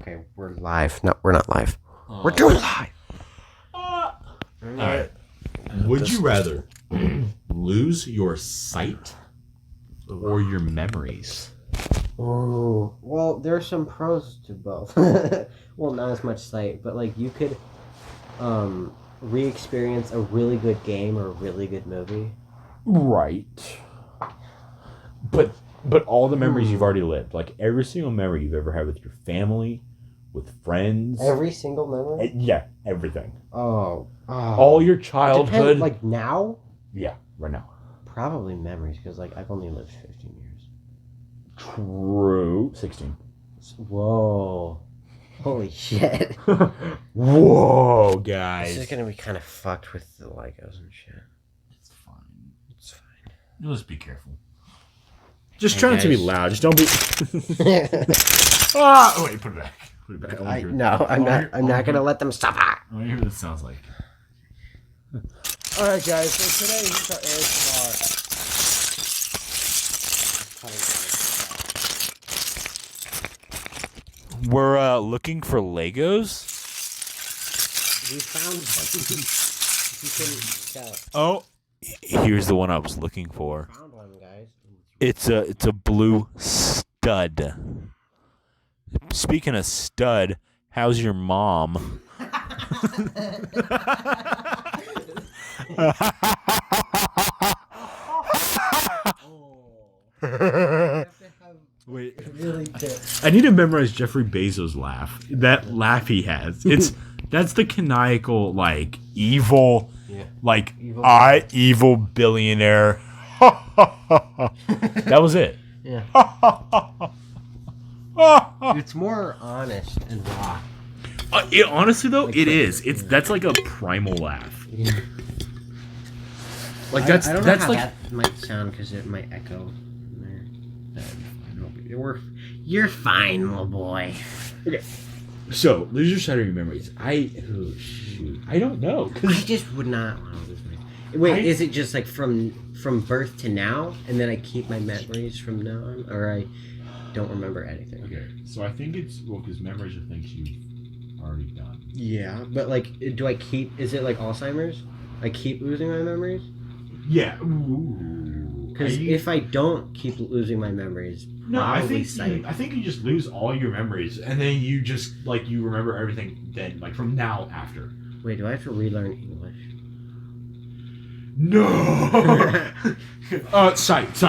Okay, we're live. No, we're not live. Oh. We're doing live. All right. Would you rather lose your sight or your memories? Oh, well, there are some pros to both. Well, not as much sight, but like you could re-experience a really good game or a really good movie. Right. But all the memories you've already lived, like every single memory you've ever had with your family, with friends. Every single memory? Yeah, everything. Oh. All your childhood. Like now? Yeah, right now. Probably memories, because like I've only lived 15 years. True. 16. Whoa. Holy shit. Whoa, guys. This is going to be kind of fucked with the Legos and shit. It's fine. It's fine. You'll just be careful. Just try not to be loud. Just don't be... Oh, wait, put it back. Put it back. I'm not going to let them stop it. I want to hear what it sounds like. Alright, guys. So today here's our ASMR. We're looking for Legos. We found one. You can tell. Oh, here's the one I was looking for. Found one, guys. It's a blue stud. Speaking of stud, how's your mom? Wait, I need to memorize Jeffrey Bezos' laugh. That laugh he has. That's the canonical, like, evil, like, evil billionaire. That was it. Yeah. It's more honest and raw. Honestly, though, it is. That's like a primal laugh. Yeah. Like I don't know that's how like that might sound because it might echo. You're fine, little boy. okay. So lose your sight or your memories. I don't know. I just would not want to lose my. Wait, is it just like from birth to now, and then I keep my memories from now on, or I don't remember anything? Okay, so I think it's because memories are things you've already done. Yeah, but like, do I keep? Is it like Alzheimer's? I keep losing my memories. Yeah. Because if I don't keep losing my memories, no, I think you just lose all your memories, and then you just like you remember everything then, like from now after. Wait, do I have to relearn English? No. Sight.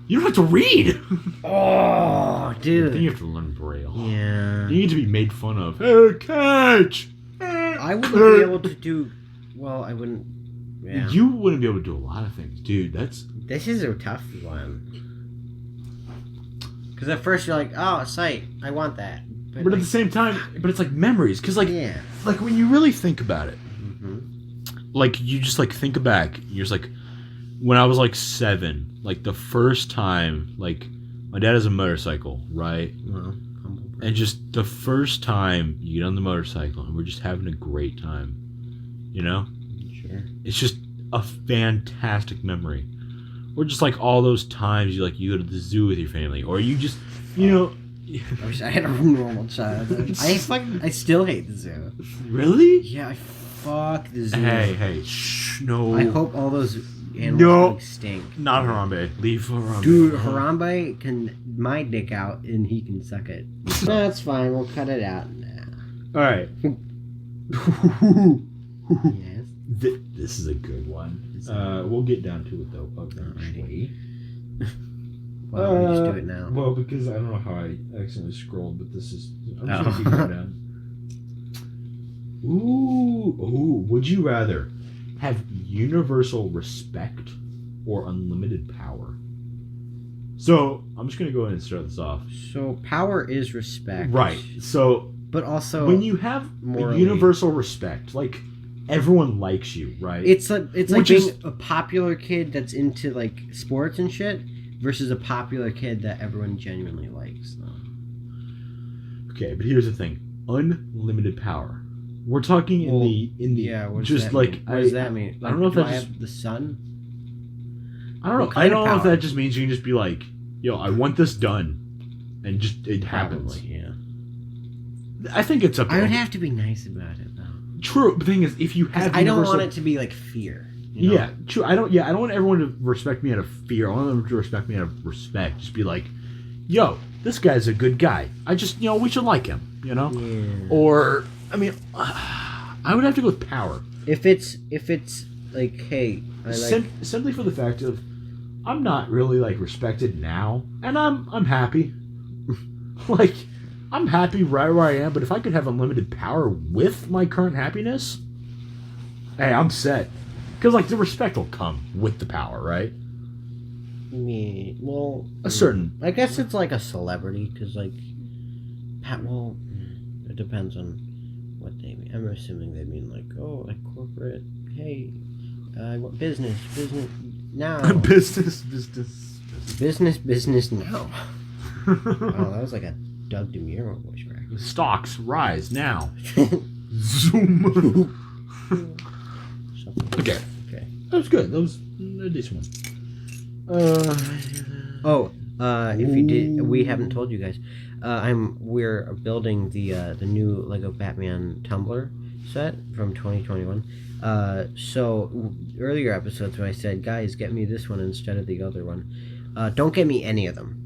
You don't have to read. Oh, dude. Then you have to learn Braille. Yeah. You need to be made fun of. Hey, catch. I wouldn't be able to do. Well, I wouldn't. Yeah. You wouldn't be able to do a lot of things, dude. This is a tough one. Because at first you're like, oh, sight, I want that. But like, at the same time, it's like memories. Because like when you really think about it, like you just like think back. You're just like, when I was like 7, like the first time, like my dad has a motorcycle, right? And just the first time you get on the motorcycle and we're just having a great time, you know? Sure. It's just a fantastic memory. Or just like all those times you go to the zoo with your family, or you just, you know. I wish I had a normal childhood. I still hate the zoo. Really? Yeah, I fuck the zoo. Hey, no. I hope all those animals stink. Not Harambe. Leave Harambe. Dude, Harambe can my dick out and he can suck it. No, that's fine. We'll cut it out now. All right. Yes. This is a good one. We'll get down to it though eventually. Why don't we just do it now? Well, because I don't know how I accidentally scrolled, but this is. I'm just gonna keep going down. Ooh! Would you rather have universal respect or unlimited power? So I'm just gonna go ahead and start this off. So power is respect, right? So, but also when you have universal respect, like everyone likes you, right? It's like being a popular kid that's into like sports and shit versus a popular kid that everyone genuinely likes. Though. Okay, but here's the thing: unlimited power. We're talking in the just like what does that mean? I don't know if that's I have the sun. I don't know. I don't know if that just means you can just be like, yo, I want this done, and just it happens. Probably, yeah. I think it's up. I would have to be nice about it though. True. The thing is, if you have, I don't want it to be like fear. You know? Yeah, true. I don't. Yeah, I don't want everyone to respect me out of fear. I want them to respect me out of respect. Just be like, yo, this guy's a good guy. I just, we should like him. Yeah. Or I mean, I would have to go with power. If it's like, hey, simply for the fact of, I'm not really like respected now, and I'm happy. Like, I'm happy right where I am. But if I could have unlimited power with my current happiness, hey, I'm set. Because like the respect will come with the power, right? Well, a certain. I guess it's like a celebrity, because like, well, it depends on what they mean. I'm assuming they mean like, oh, like corporate. Hey, I want business now. business now. Oh, that was like a Doug DeMuro voice crack. Stocks rise now. Zoom. Okay. That was good. That was a decent one. If you did, we haven't told you guys. We're building the new Lego Batman Tumbler set from 2021. So earlier episodes when I said, guys, get me this one instead of the other one. Don't get me any of them.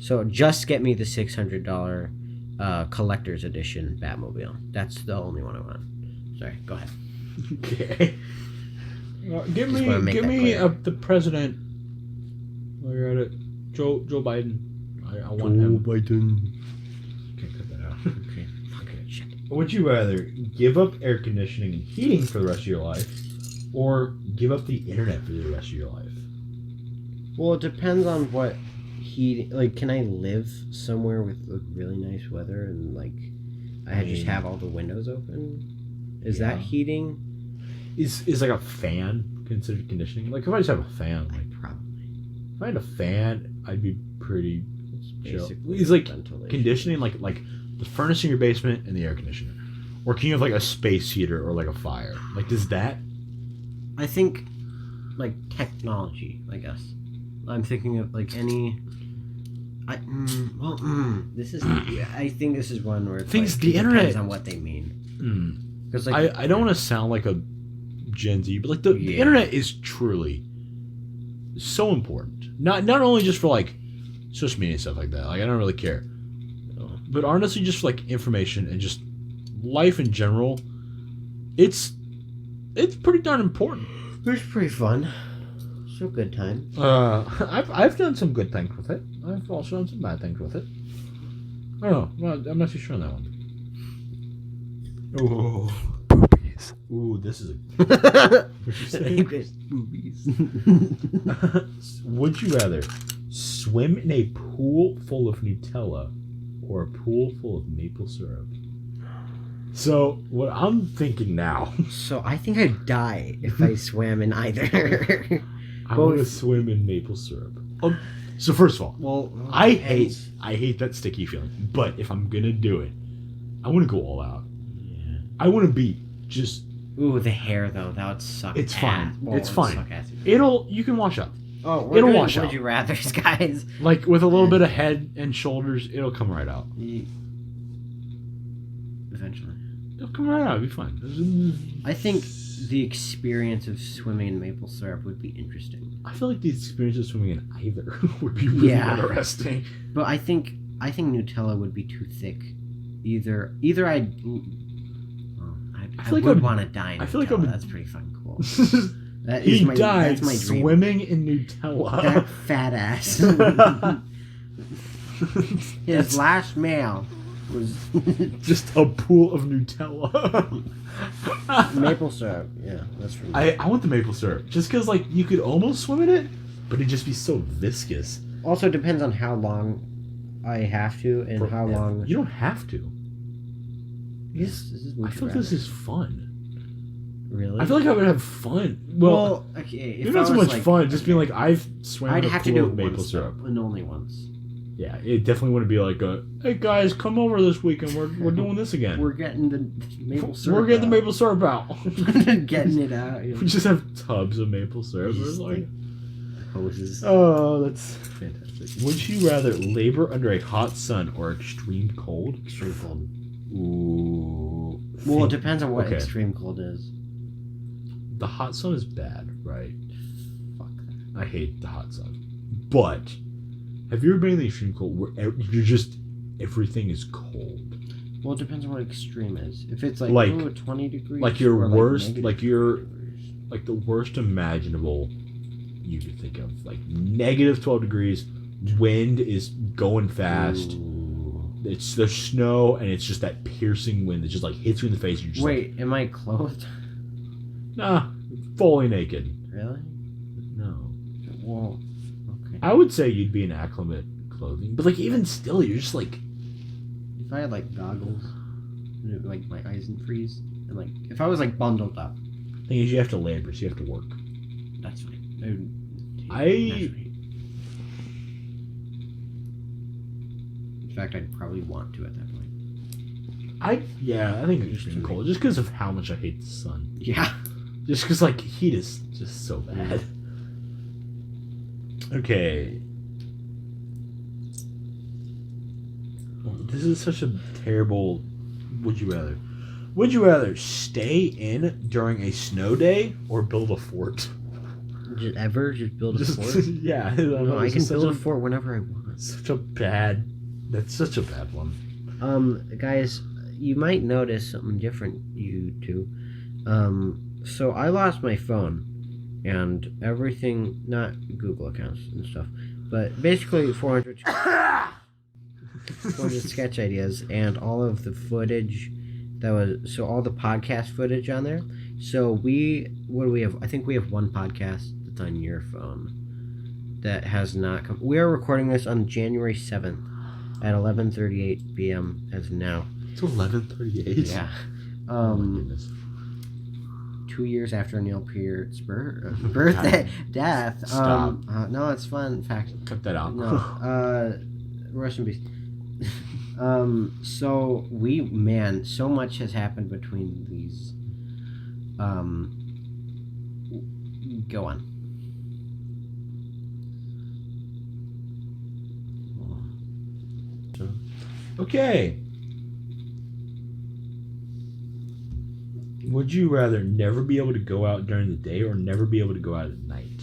So just get me the $600 collector's edition Batmobile. That's the only one I want. Sorry, go ahead. Okay. Give me the president. While you're at it, Joe Biden. I want him. Joe Biden. Can't cut that out. Okay. Okay. Shit. Would you rather give up air conditioning and heating for the rest of your life, or give up the internet for the rest of your life? Well, it depends on what heat. Like, can I live somewhere with really nice weather and like I just have all the windows open? Is that heating? Is like a fan considered conditioning? Like if I just have a fan, like probably. If I had a fan, I'd be pretty chill. Basically It's like ventilation. conditioning, like the furnace in your basement and the air conditioner, or can you have like a space heater or like a fire? Like does that? I think like technology. I guess I'm thinking of like any. This is. I think this is one where it's things like, the internet depends on what they mean. Because like I don't want to sound like a Gen Z, but like the internet is truly so important. Not only just for like social media and stuff like that. Like I don't really care, but honestly, just for like information and just life in general, it's pretty darn important. It's pretty fun. So good time. I've done some good things with it. I've also done some bad things with it. I don't know. Well, I'm not too sure on that one. Oh, boobies. Ooh, this is a. What'd you say? Boobies. Would you rather swim in a pool full of Nutella or a pool full of maple syrup? So what I'm thinking now. So I think I'd die if I swam in either. I'm gonna swim in maple syrup. So first of all, I hate that sticky feeling. But if I'm gonna do it, I want to go all out. Yeah. I want to be just. Ooh, the hair though, that would suck. It's fine. Well, it's fine. Suck ass. You can wash up. Oh, it'll wash out. Would you rather, guys? Like with a little bit of head and shoulders, it'll come right out. Eventually. It'll come right out. It'll be fine. I think the experience of swimming in maple syrup would be interesting. I feel like the experience of swimming in either would be really interesting. But I think Nutella would be too thick. Either I would want to die in Nutella. I feel like that's pretty fucking cool. That's my dream. Swimming in Nutella. That fat ass. His last meal was just a pool of Nutella. Maple syrup. Yeah, that's for me. I want the maple syrup just because like you could almost swim in it, but it'd just be so viscous. Also, it depends on how long I have to and how long. You don't have to. I feel like this is fun. Really? I feel like I would have fun. Well okay. Maybe not so much fun. Just being like I've swam in a pool of maple syrup, and only once. Yeah, it definitely wouldn't be like hey guys, come over this weekend. We're doing this again. We're getting the maple syrup. We're getting the maple syrup out. Getting it out. Yeah. We just have tubs of maple syrup. We're like hoses. Oh, that's fantastic. Would you rather labor under a hot sun or extreme cold? Extreme cold. Ooh. Well, it depends on what extreme cold is. The hot sun is bad, right? Fuck that. I hate the hot sun. But have you ever been in the extreme cold where you're just everything is cold? Well, it depends on what extreme is. If it's like 20 degrees, like your or worst, like like the worst imaginable you could think of, like negative 12 degrees, wind is going fast. Ooh. It's the snow, and it's just that piercing wind that just like hits you in the face. You're just am I clothed? Nah, fully naked. Really? No. Well, okay. I would say you'd be in acclimate clothing, but like even still, you're just like. If I had like goggles, and like my eyes didn't freeze, and like if I was like bundled up. Thing is, you have to labor, so you have to work. That's fine. In fact, I'd probably want to at that point. I think it's extreme cold, just because of how much I hate the sun. Yeah. Just because like heat is just so bad. Okay. This is such a terrible. Would you rather? Would you rather stay in during a snow day or build a fort? Just build a fort? Yeah. No, I can build a fort whenever I want. That's such a bad one. Guys, you might notice something different, you two. So I lost my phone and everything, not Google accounts and stuff, but basically 400 sketch ideas and all of the footage all the podcast footage on there. So what do we have? I think we have one podcast that's on your phone that has not come. We are recording this on January 7th at 11:38 p.m. as of now. It's 11:38. Yeah. Oh my goodness. 2 years after Neil Peart's birthday, death. Stop. No, it's fun. In fact, cut that out. No. Rest in peace. So so much has happened between these. Go on. Okay. Would you rather never be able to go out during the day or never be able to go out at night?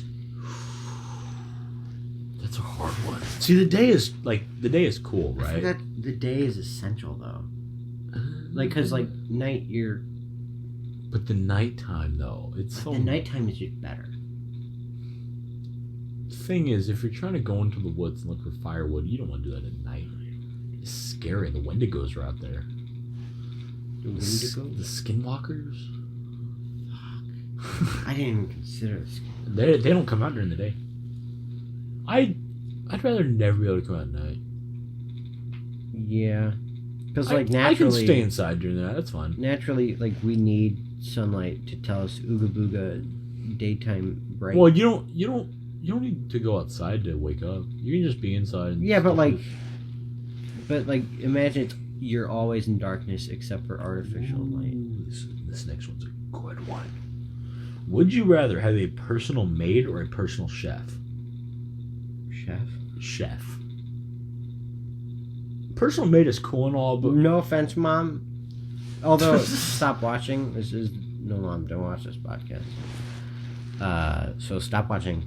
That's a hard one. See, the day is cool, right? I forgot the day is essential though. Like, cause like night you're. But the nighttime though, the nighttime is just better. The thing is, if you're trying to go into the woods and look for firewood, you don't want to do that at night. It's scary. The Wendigos are out there. The Wendigos? The skinwalkers? I didn't even consider this. They don't come out during the day. I'd rather never be able to come out at night. Yeah. Because like naturally, I can stay inside during the night. That's fine. Naturally, like we need sunlight to tell us ooga booga daytime bright. Well, you don't need to go outside to wake up. You can just be inside. And yeah, but imagine you're always in darkness except for artificial light. This next one's a good one. Would you rather have a personal maid or a personal chef? Chef. Personal maid is cool and all, but no offense, Mom. Although stop watching. No, Mom, don't watch this podcast. So stop watching.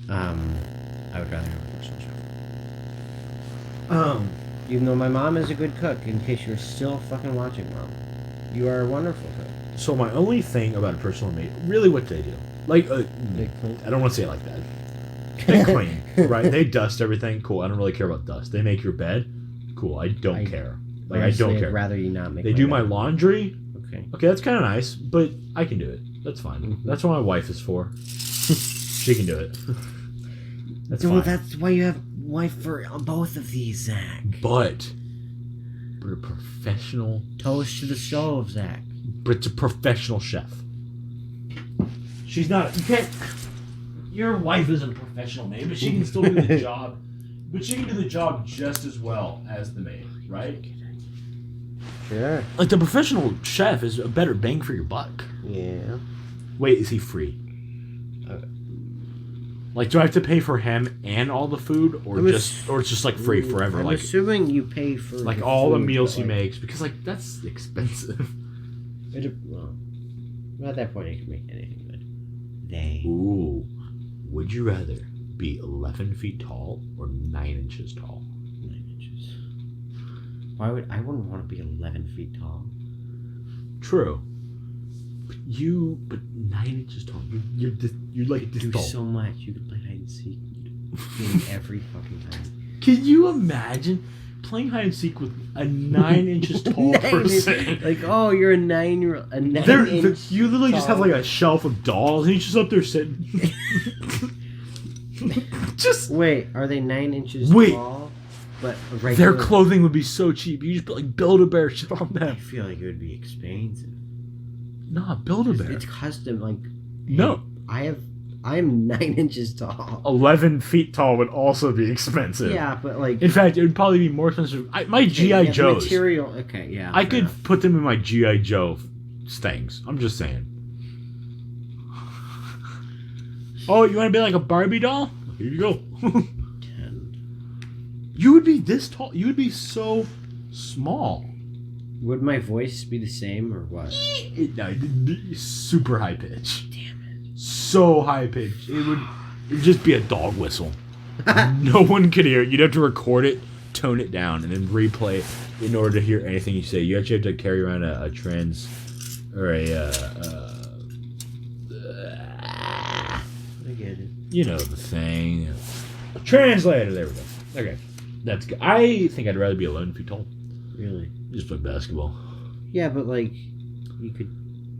I would rather have a personal chef. Even though my mom is a good cook, in case you're still fucking watching, Mom, you are a wonderful cook. So my only thing about a personal maid, really, what they do, like, they clean. I don't want to say it like that. They clean, right? They dust everything. Cool. I don't really care about dust. They make your bed. Cool. I don't care. Like, honestly, I don't care. I'd rather you not make. They do my laundry. Okay. Okay, that's kind of nice, but I can do it. That's fine. Mm-hmm. That's what my wife is for. She can do it. That's why you have wife for both of these, Zach. But a professional. Toast to the stove, Zach. But it's a professional chef. She's not. You can't. Your wife isn't a professional maid, but she can still do the job. But she can do the job just as well as the maid, right? Sure. Like the professional chef is a better bang for your buck. Yeah. Wait, is he free? Like, do I have to pay for him and all the food, or it's just like free forever? I'm like assuming you pay for like the all food, the meals he like, makes, because like that's expensive. Well, at that point, you can make anything good. Ooh, would you rather be 11 feet tall or 9 inches tall? 9 inches. I wouldn't want to be 11 feet tall. True. But 9 inches tall. You're like this do tall. So much. You could play hide and seek in every fucking time. Can you imagine playing hide and seek with a 9 inches tall person? Like, oh, you're a 9-year-old. You literally just have like a shelf of dolls, and he's just up there sitting. Just wait. Are they 9 inches tall? But their clothing would be so cheap. You just put like Build-A-Bear shit on them. I feel like it would be expensive. Nah, Build-A-Bear. It's custom. Like, no, I am 9 inches tall. 11 feet tall would also be expensive. Yeah, but like, in fact, it would probably be more expensive. My GI Joes. Material. Okay, yeah. I could put them in my GI Joe things. I'm just saying. Oh, you want to be like a Barbie doll? Here you go. 10. You would be this tall. You would be so small. Would my voice be the same or what? No, it'd be super high pitch. Damn it. So high pitch. It'd just be a dog whistle. No one could hear it. You'd have to record it, tone it down, and then replay it in order to hear anything you say. You actually have to carry around a trans or I get it. You know the thing. A translator. There we go. Okay, that's good. I think I'd rather be 11 feet tall. Really? Just play basketball. Yeah, but like, you could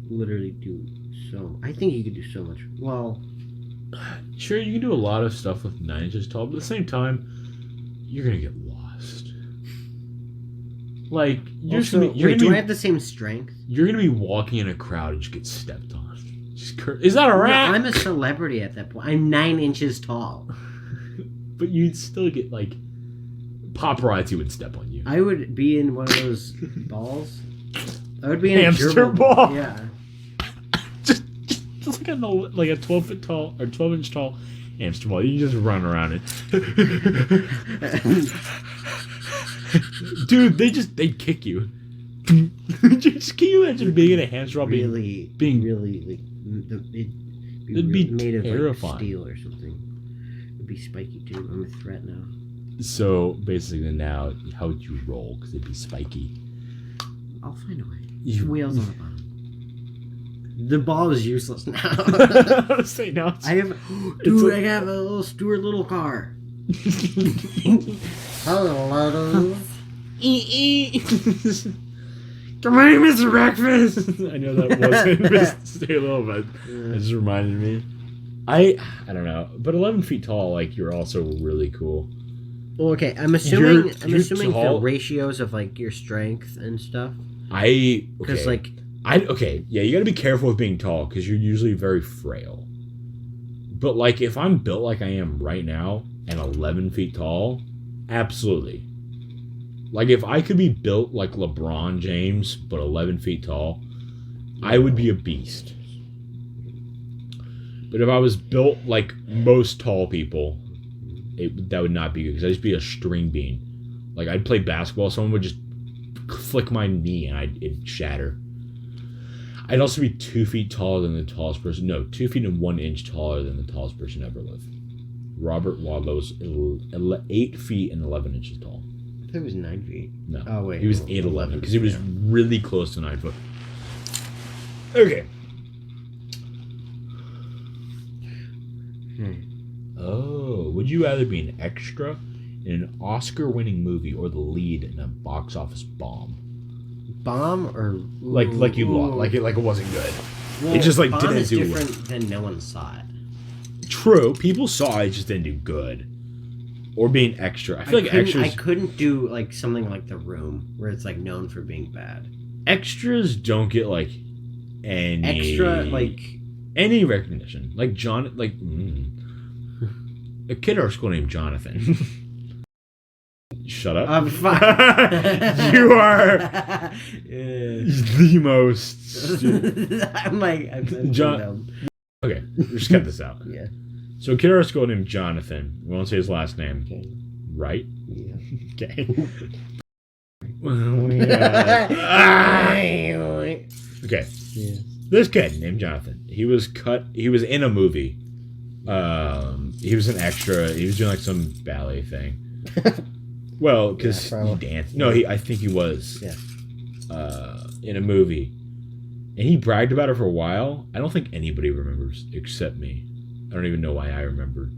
literally do so. I think you could do so much. Well, sure, you can do a lot of stuff with 9 inches tall, but at the same time, you're gonna get lost. Like, do I have the same strength? You're gonna be walking in a crowd and just get stepped on. Is that a rat? No, I'm a celebrity at that point. I'm 9 inches tall. But you'd still get like paparazzi would step on you. I would be in one of those balls. I would be in hamster a gerbil ball. Yeah. just like a 12 foot tall or 12 inch tall hamster ball. You can just run around it. Dude, they'd kick you. Just can you imagine being in a hamster ball? Really like it'd be made of like steel or something. It'd be spiky too. I'm a threat now. So basically, now how would you roll? Because it'd be spiky. I'll find a way. Wheels on the bottom. The ball is useless now. Say no. I have a little Stuart Little car. Hello. Come on, Mr. Breakfast. I know that wasn't Mr. Little, but it just reminded me. I don't know, but 11 feet tall, like, you're also really cool. Well, okay, I'm assuming tall. the ratios of like your strength and stuff. Because you gotta be careful with being tall because you're usually very frail. But like, if I'm built like I am right now and 11 feet tall, absolutely. Like, if I could be built like LeBron James but 11 feet tall, I would be a beast. But if I was built like most tall people, that would not be good because I'd just be a string bean. Like, I'd play basketball, someone would just flick my knee and it'd shatter. I'd also be 2 feet taller than the tallest person. No, 2 feet and 1 inch taller than the tallest person ever lived. Robert Wadlow's 8 feet and 11 inches tall. I thought it was 9 feet. No. Oh, wait. He was 8'11" because he was really close to 9 foot. Okay. Oh, would you rather be an extra in an Oscar-winning movie or the lead in a box office bomb? Bomb or like you lost, like it wasn't good. Well, it just like bomb didn't is do different well. than no one saw it. True, people saw it, just didn't do good. Or being extra. I feel like extras. I couldn't do like something like The Room, where it's like known for being bad. Extras don't get like any any recognition. Like a kid at our school named Jonathan. Shut up. I'm fine. You are the most. I'm John. Okay, just cut this out. Yeah. So a kid at our school named Jonathan. We won't say his last name. Okay. Right? Yeah. Okay. Okay. Yeah. This kid named Jonathan. He was in a movie. He was an extra. He was doing like some ballet thing. Well, because he danced. No, I think he was. Yeah. In a movie, and he bragged about it for a while. I don't think anybody remembers except me. I don't even know why I remembered.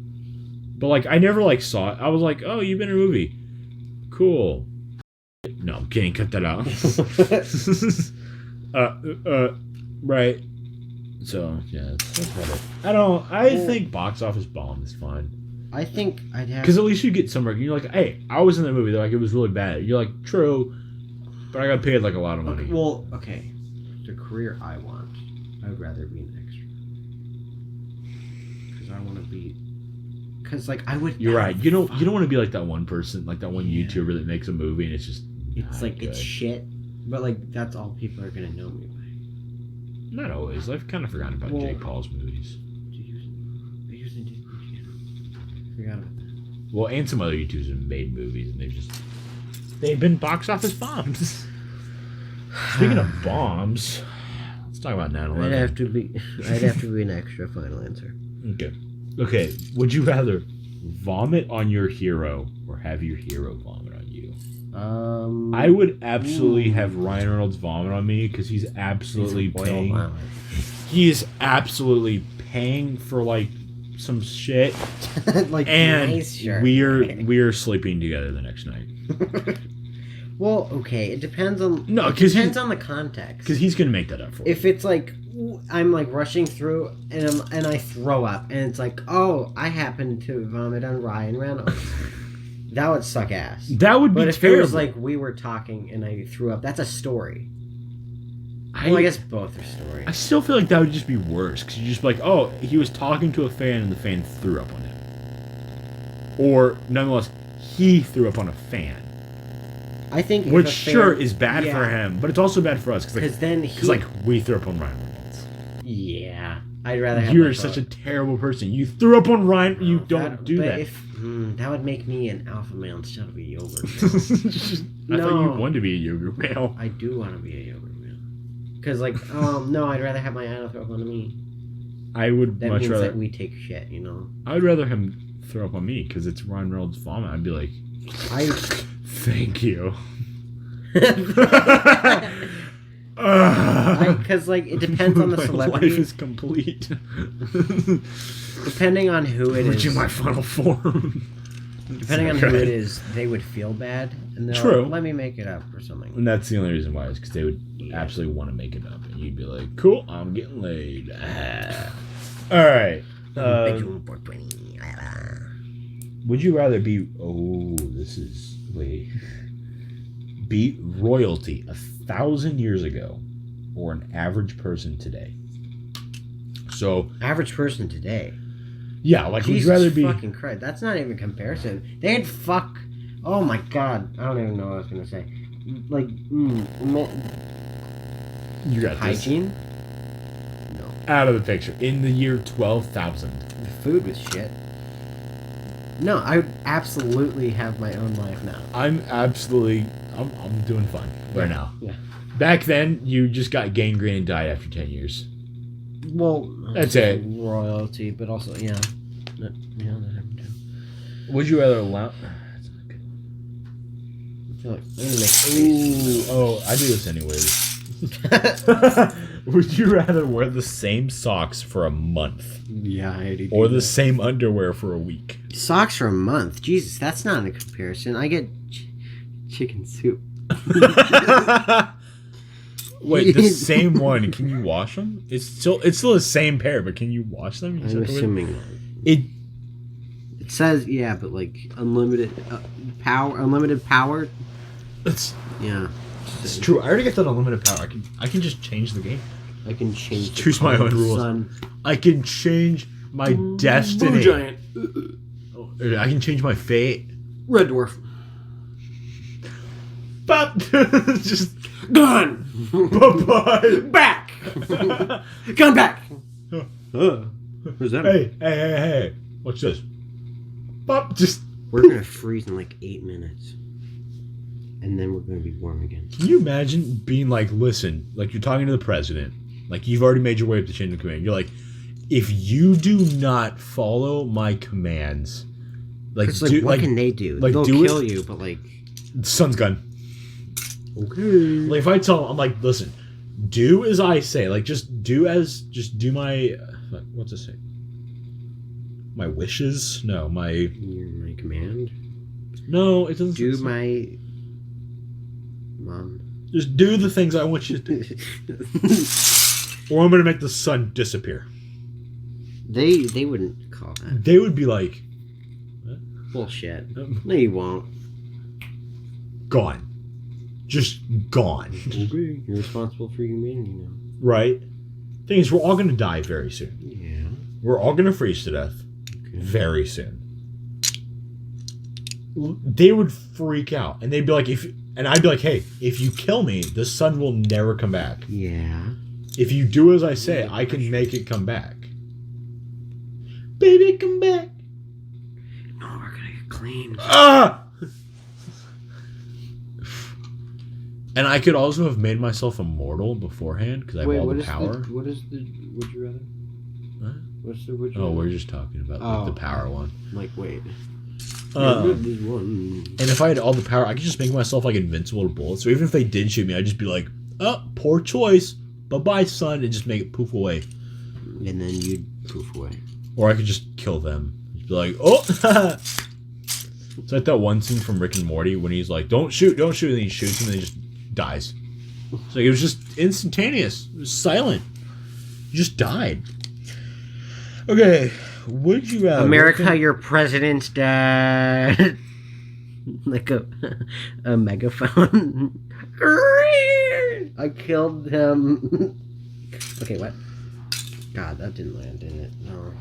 But like, I never like saw it. I was like, "Oh, you've been in a movie, cool." No, I'm kidding. Cut that out. Right. So yeah, that's about it. I think box office bomb is fine. I think I'd have because at least you get some. You're like, hey, I was in that movie. They're like, it was really bad. You're like, true, but I got paid like a lot of money. Okay, well, okay, the career I want, I would rather be an extra because I want to be. Because like I would. You're right. You don't want to be like that one person, like that one YouTuber that makes a movie and it's just. It's like good. It's shit, but like that's all people are gonna know me by. Not always. I've kind of forgotten about Jake Paul's movies. Forgot about that. Well, and some other YouTubers have made movies, and they've been box office bombs. Speaking of bombs, let's talk about 9/11. I'd have to be an extra. Final answer. Okay. Would you rather vomit on your hero or have your hero vomit on you? I would absolutely have Ryan Reynolds vomit on me because he's absolutely paying. He is absolutely paying for like some shit, like and nice we're sleeping together the next night. Well, okay, it depends on on the context. Because he's gonna make that up for you. If it's like I'm like rushing through and I throw up and it's like, oh, I happen to vomit on Ryan Reynolds. That would suck ass. That would be terrible. But if it was like we were talking and I threw up, that's a story. Well, I guess both are stories. I still feel like that would just be worse because you're just like, oh, he was talking to a fan and the fan threw up on him. Or, nonetheless, he threw up on a fan. I think which sure is bad for him, but it's also bad for us because like we threw up on Ryan Reynolds. Yeah, I'd rather have. You're such a terrible person. You threw up on Ryan. You don't do that. That would make me an alpha male instead of a yogurt male. I thought you wanted to be a yogurt male. I do want to be a yogurt male. Because like, no, I'd rather have my idol throw up on me. I would that much means rather that we take shit, you know. I'd rather him throw up on me because it's Ryan Reynolds' vomit. I'd be like, thank you. Because like it depends on the celebrity. Life is complete. Depending on who it is. In my final form. Depending on who it is, they would feel bad, and they'll let me make it up or something. And that's the only reason why is because they would absolutely want to make it up, and you'd be like, "Cool, I'm getting laid." All right. Would you rather be? Oh, this is be royalty 1,000 years ago, or an average person today? So average person today. Yeah, like would you rather be fucking Christ? That's not even a comparison. They'd fuck. Oh my god, I don't even know what I was gonna say. Like, you got hygiene. This. No, out of the picture. In the year 12,000, the food was shit. No, I would absolutely have my own life now. I'm doing fine right now. Yeah. Back then, you just got gangrene and died after 10 years. Well, that's it. Royalty, but also, that happened too. Would you rather allow? That's not good. I feel like I'm gonna make I do this anyways. Would you rather wear the same socks for a month? Yeah, I do. Or the same underwear for a week? Socks for a month? Jesus, that's not a comparison. I get chicken soup. Wait, the same one? Can you wash them? It's still the same pair, but can you wash them? I'm assuming it says but like unlimited power. It's yeah. It's true. I already got that unlimited power. I can just change the game. I can choose my own rules. I can change my destiny. Blue giant. I can change my fate. Red dwarf. But just gone. Bye-bye. Back. Gone back. Who's that? Hey. Watch this. Bop, just. We're gonna freeze in like 8 minutes, and then we're gonna be warm again. Can you imagine being like, listen, like you're talking to the president, like you've already made your way up the chain of command. You're like, if you do not follow my commands, like, what can they do? Like, they'll kill you, but like, son's gun. Okay. Like if I tell them, I'm like, listen, do as I say. Like just do my, what's it say? My wishes? No, my command. No, it doesn't. Do my mom. Just do the things I want you to do, or I'm gonna make the sun disappear. They wouldn't call that. They would be like, bullshit. No, you won't. Gone. Just gone. Okay. You're responsible for humanity now. Right? Thing is, we're all gonna die very soon. Yeah. We're all gonna freeze to death very soon. They would freak out, and they'd be like, and I'd be like, hey, if you kill me, the sun will never come back. Yeah. If you do as I say, I can make it come back. Baby, come back. No, we're gonna get clean. Ah! And I could also have made myself immortal beforehand because I have all the power. What is the would you rather? What? What's the would you rather? Oh, we're just talking about like, the power one. I'm like, wait. And if I had all the power, I could just make myself like invincible to bullets. So even if they did shoot me, I'd just be like, oh, poor choice. Bye-bye, son. And just make it poof away. And then you'd poof away. Or I could just kill them. Just be like, oh! It's like that one scene from Rick and Morty when he's like, don't shoot. And then he shoots and then he just dies. So it was just instantaneous. It was silent. He just died. Okay, would you rather... America, your president's dead. Like a megaphone. I killed him. Okay, what? God, that didn't land, did it? No.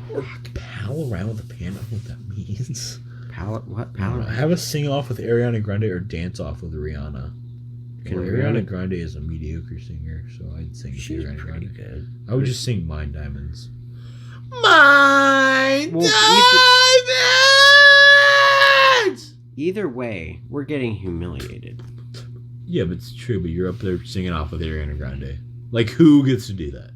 Pal around with a pan. I don't know what that means. What? Pal around? Have a sing off with Ariana Grande or dance off with Rihanna. Well, Ariana Grande is a mediocre singer, so I'd sing Ariana Grande. Good. I would just sing Mine Diamonds. Mine Diamonds! Either way, we're getting humiliated. Yeah, but it's true, but you're up there singing off with Ariana Grande. Like, who gets to do that?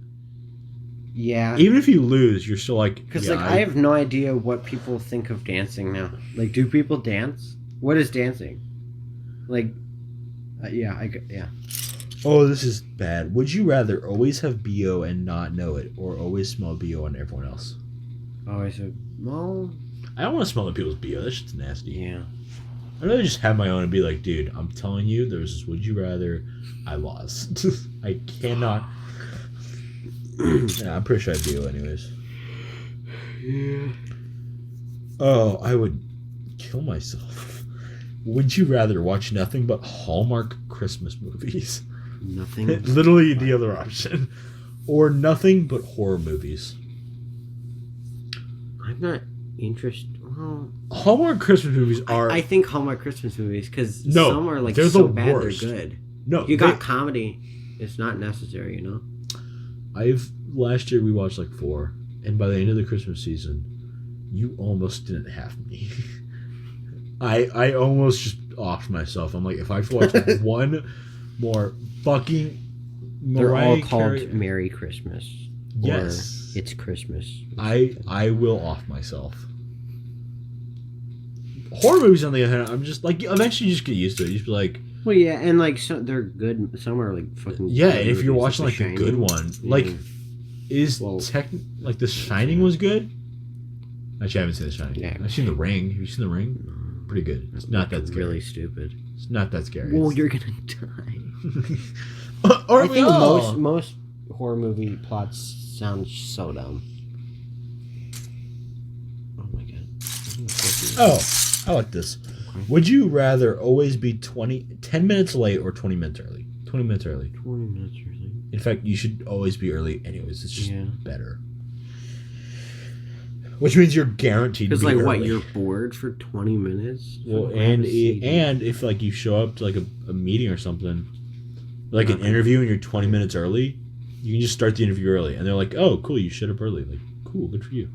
Yeah. Even if you lose, you're still like... Because, I have no idea what people think of dancing now. Like, do people dance? What is dancing? Like... yeah. Oh, this is bad. Would you rather always have BO and not know it, or always smell BO on everyone else? Always have... Well... I don't want to smell other people's BO. That shit's nasty. Yeah. I'd rather just have my own and be like, dude, I'm telling you, there was this would you rather. I lost. I cannot... Yeah, I'm pretty sure I'd BO anyways. Yeah. Oh, I would kill myself. Would you rather watch nothing but Hallmark Christmas movies? Nothing. Literally the other option. Or nothing but horror movies. I'm not interested. Well, Hallmark Christmas movies are... I think Hallmark Christmas movies, because no, some are like they're so the bad worst. they're good. No, you got comedy. It's not necessary, you know? Last year we watched like 4, and by the end of the Christmas season, you almost didn't have me. I almost just offed myself. I'm like, if I have to watch one more fucking They're all called Carey... Merry Christmas. Yes. Or It's Christmas. I will off myself. Horror movies, on the other hand, I'm just like, eventually you just get used to it. You just be like... Well, yeah, and like, they're good. Some are like fucking... Yeah, and if you're watching like the good one, like... like The Shining was good? Actually, I haven't seen The Shining. Yeah. I've seen The Ring. Have you seen The Ring? Pretty good. It's not that scary. Really stupid. It's not that scary. Well, you're gonna die. Or I think most horror movie plots sound so dumb. Oh my god. Oh, I like this. Okay. Would you rather always be 10 minutes late or 20 minutes early? 20 minutes early. 20 minutes early. In fact, you should always be early anyways. It's just better. Which means you're guaranteed to be early. Because, what, you're bored for 20 minutes? Well, and if, like, you show up to, like, a meeting or something, like an interview, and you're 20 minutes early, you can just start the interview early. And they're like, oh, cool, you showed up early. Like, cool, good for you.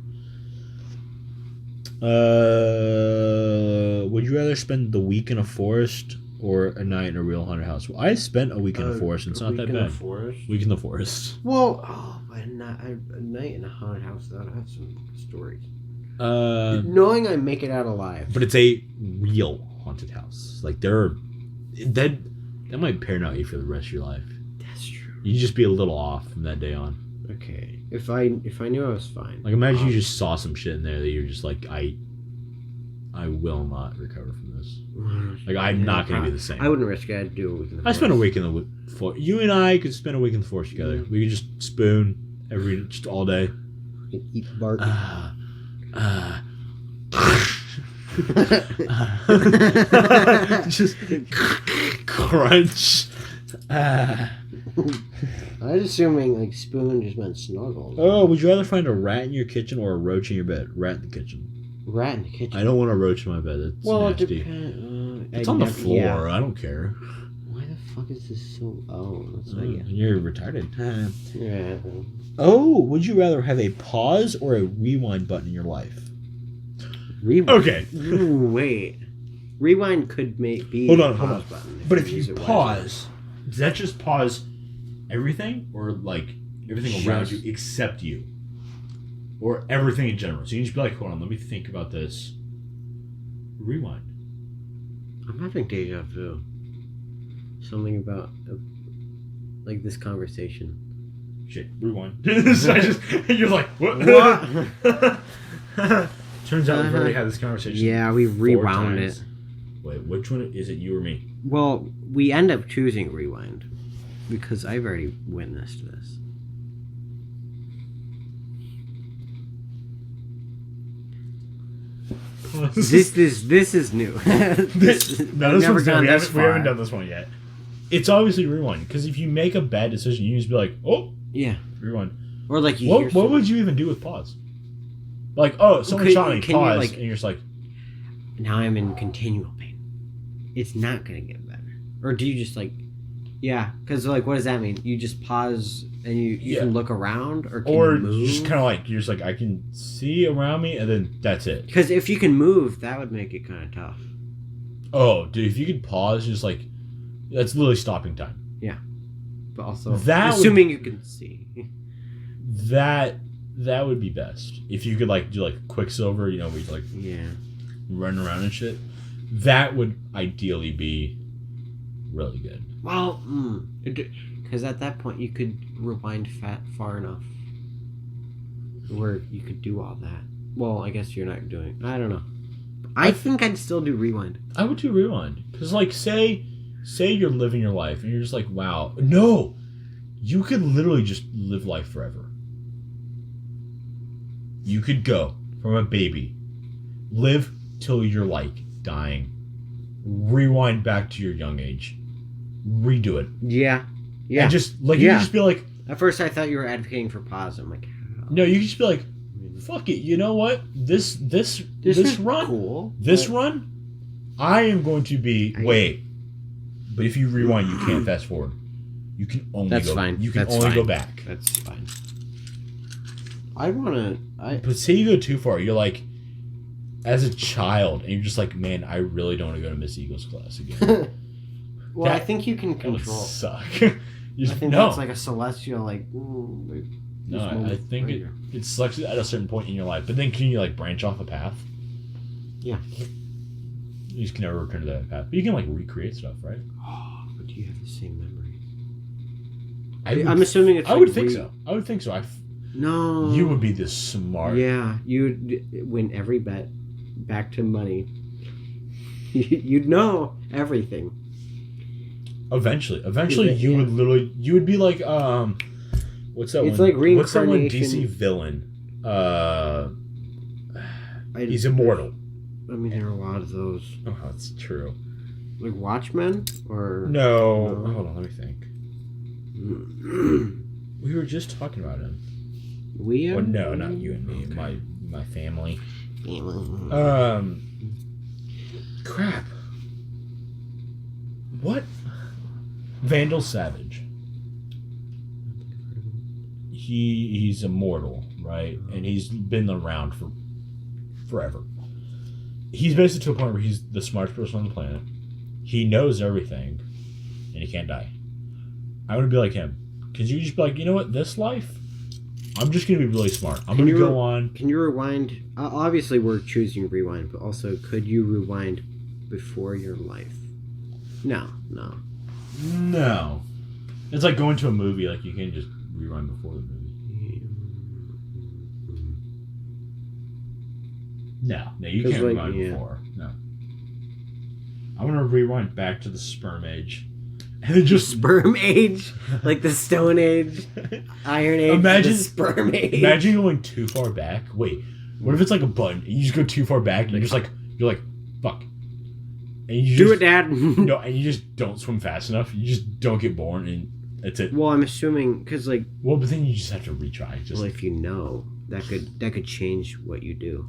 Would you rather spend the week in a forest or a night in a real haunted house? Well, I spent a week in a forest, and it's not that bad. Week in the forest. Well, a night in a haunted house, that would have some stories. Knowing I make it out alive. But it's a real haunted house. Like, that might paranoid you for the rest of your life. That's true. You'd just be a little off from that day on. Okay. If I knew I was fine. Like, imagine you just saw some shit in there that you're just like, I will not recover from this. Like, I'm not going to be the same. I wouldn't risk it. I'd do a week in the forest. I spent a week in the forest. You and I could spend a week in the forest together. We could just spoon just all day. Eat bark. Just crunch. I was assuming like spoon just meant snuggle. Oh, would you rather find a rat in your kitchen or a roach in your bed? Rat in the kitchen. Rat in the kitchen. I don't want a roach in my bed. It's nasty. It's on the floor. Yeah. I don't care. Why the fuck is this so? Oh, that's what I get. You're retarded. Yeah. Oh, would you rather have a pause or a rewind button in your life? Rewind. Okay. Ooh, wait. Rewind could be hold a on. pause button. But if you pause, does that just pause everything, or like everything around you except you, or everything in general? So you can just be like, hold on, let me think about this. Rewind. I'm having deja vu. Something about like this conversation. Shit, rewind. You're like, what? Turns out we've already had this conversation. Yeah, we rewound it. Wait, which one is it, you or me? Well, we end up choosing rewind because I've already witnessed this. This is new. This one's new. We haven't done this one yet. It's obviously rewind, because if you make a bad decision, you just be like, oh, yeah, rewind. Or like you. What would you even do with pause? Like, oh, someone shot me. Pause, and you're just like, now I'm in continual pain. It's not gonna get better. Or do you just like, yeah? Because like, what does that mean? You just pause and you can look around, or can you move? Just kind of like you're just like, I can see around me, and then that's it. Because if you can move, that would make it kind of tough. Oh, dude, if you could pause, just like, that's literally stopping time. Yeah, but also assuming you can see. That would be best if you could like do like Quicksilver, you know, where you like run around and shit. That would ideally be really good. Well, because at that point you could rewind far enough where you could do all that. Well, I guess you're not doing. I don't know. I think I'd still do rewind. I would do rewind because, like, say you're living your life and you're just like, wow, no, you could literally just live life forever. You could go from a baby, live till you're like dying, rewind back to your young age, redo it. Yeah. And just like you just be like. At first, I thought you were advocating for pause. I'm like, how? No, you could just be like, fuck it. You know what? This run, cool. Run, I am going to be wait. But if you rewind, you can't fast forward. You can only go. Fine. You can only go back. That's fine. I wanna. But say you go too far, you're like, as a child, and you're just like, man, I really don't want to go to Miss Eagles class again. Well, I think you can control. That would suck. I think that's like a celestial, like. No, I think it sucks at a certain point in your life. But then can you like branch off a path? Yeah. You just can never return to that path. But you can like recreate stuff, right? Oh, but do you have the same memories? I'm assuming it's. I would think so. No. You would be this smart. Yeah, you'd win every bet. Back to money. You'd know everything. Eventually, you would literally. You would be like, what's that? It's like reincarnation. What's that one DC villain? He's immortal. I mean, there are a lot of those. Oh, that's true. Like Watchmen, or no? Hold on, let me think. We were just talking about him. We? Well, no, not you and me. Okay. My family. Crap. What? Vandal Savage. He's immortal, right? And he's been around for forever. he's basically to a point where he's the smartest person on the planet. He knows everything, and he can't die. I want to be like him. Because you just be like, you know what? This life, I'm just going to be really smart. I'm going to go on. Can you rewind? Obviously, we're choosing rewind, but also, could you rewind before your life? No. It's like going to a movie. Like, you can't just rewind before the movie. No, you can't rewind before. No. I'm going to rewind back to the sperm age. And then just sperm age? Like the Stone Age? Iron Age? Imagine the sperm age? Imagine going too far back. Wait, what if it's like a button? You just go too far back and you're like, fuck. And you do it, Dad. No, and you just don't swim fast enough. You just don't get born, and that's it. Well, I'm assuming, because like... Well, but then you just have to retry. Well, if you know, that could change what you do.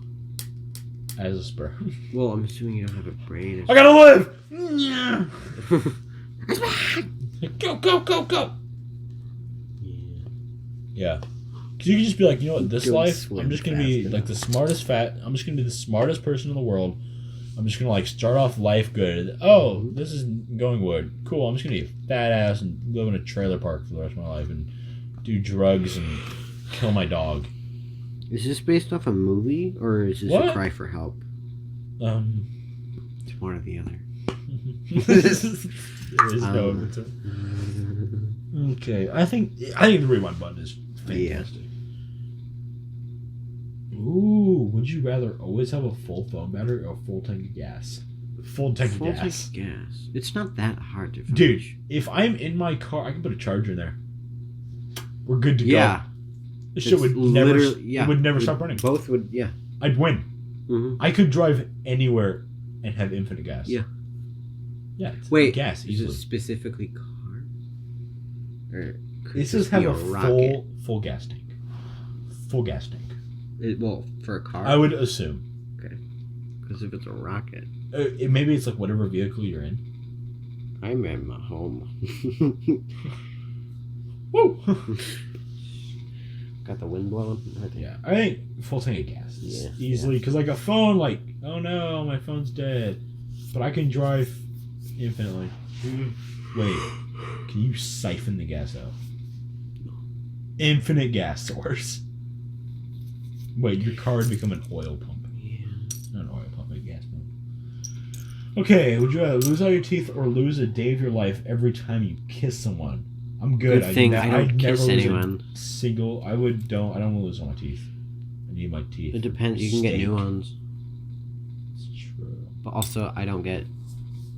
As a sperm. Well, I'm assuming you don't have a brain. I gotta live! Yeah. Go! Yeah. Because you can just be like, you know what, this life, I'm just going to be like the smartest I'm just going to be the smartest person in the world. I'm just going to like start off life good. Oh, this is going good. Cool, I'm just going to be a fat ass and live in a trailer park for the rest of my life and do drugs and kill my dog. Is this based off a movie or is this a cry for help? It's one or the other. There is no inventory. Okay, I think the rewind button is fantastic. Yeah. Ooh, would you rather always have a full phone battery or a full tank of gas? Full tank of gas. It's not that hard to finish. Dude, if I'm in my car, I can put a charger in there. We're good to go. This shit would never. It would never stop running. Both would. Yeah. I'd win. Mm-hmm. I could drive anywhere and have infinite gas. Yeah. Yeah. Wait. Gas. Is it specifically car? Or it says have a full gas tank. Full gas tank. For a car. I would assume. Okay. Because if it's a rocket. Maybe it's like whatever vehicle you're in. I'm at my home. Woo! Got the wind blowing? Yeah, I think full tank of gas is easily, because like a phone, like, oh no, my phone's dead. But I can drive infinitely. Wait, can you siphon the gas out? Infinite gas source. Wait, your car would become an oil pump. Yeah. Not an oil pump, a gas pump. Okay, would you rather lose all your teeth or lose a day of your life every time you kiss someone? I'm good. Good thing I don't kiss anyone. I don't want to lose all my teeth. I need my teeth. It depends. You can get new ones. It's true. But also, I don't get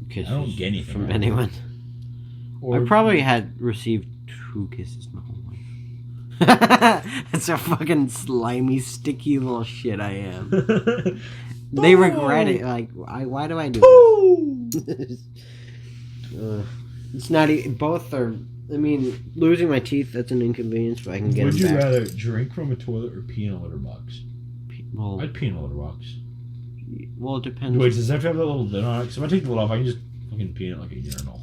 kisses I don't get anything from anyone. I probably had received 2 kisses my whole life. That's a fucking slimy, sticky little shit I am. They regret it. Like, why do I do this? It's not both are. I mean, losing my teeth, that's an inconvenience, but I can get them back. Would you rather drink from a toilet or pee in a litter box? I'd pee in a litter box. Well, it depends. Wait, does it have to have that little lid on it? Because if I take the lid off, I can just fucking pee in it like a urinal.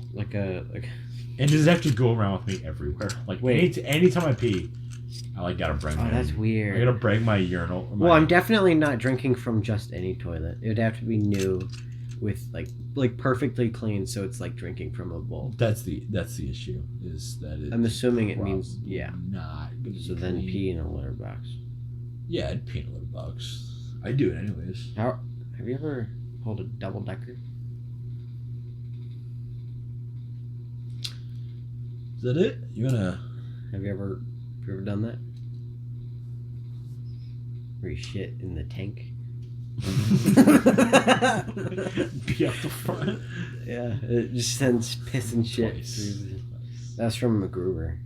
And does it have to go around with me everywhere? Like, anytime I pee, I gotta bring my... Oh, that's weird. I gotta bring my urinal. Well, I'm definitely not drinking from just any toilet. It would have to be new with, like perfectly clean, so it's like drinking from a bowl. That's the issue. Is that I'm assuming it means not. So then pee in a litter box. Yeah, I'd pee in a litter box. I'd do it anyways. Have you ever pulled a double decker? Is that it? Have you ever done that? Where you shit in the tank? Be up the front. Yeah, it just sends piss and shit. That's from MacGruber.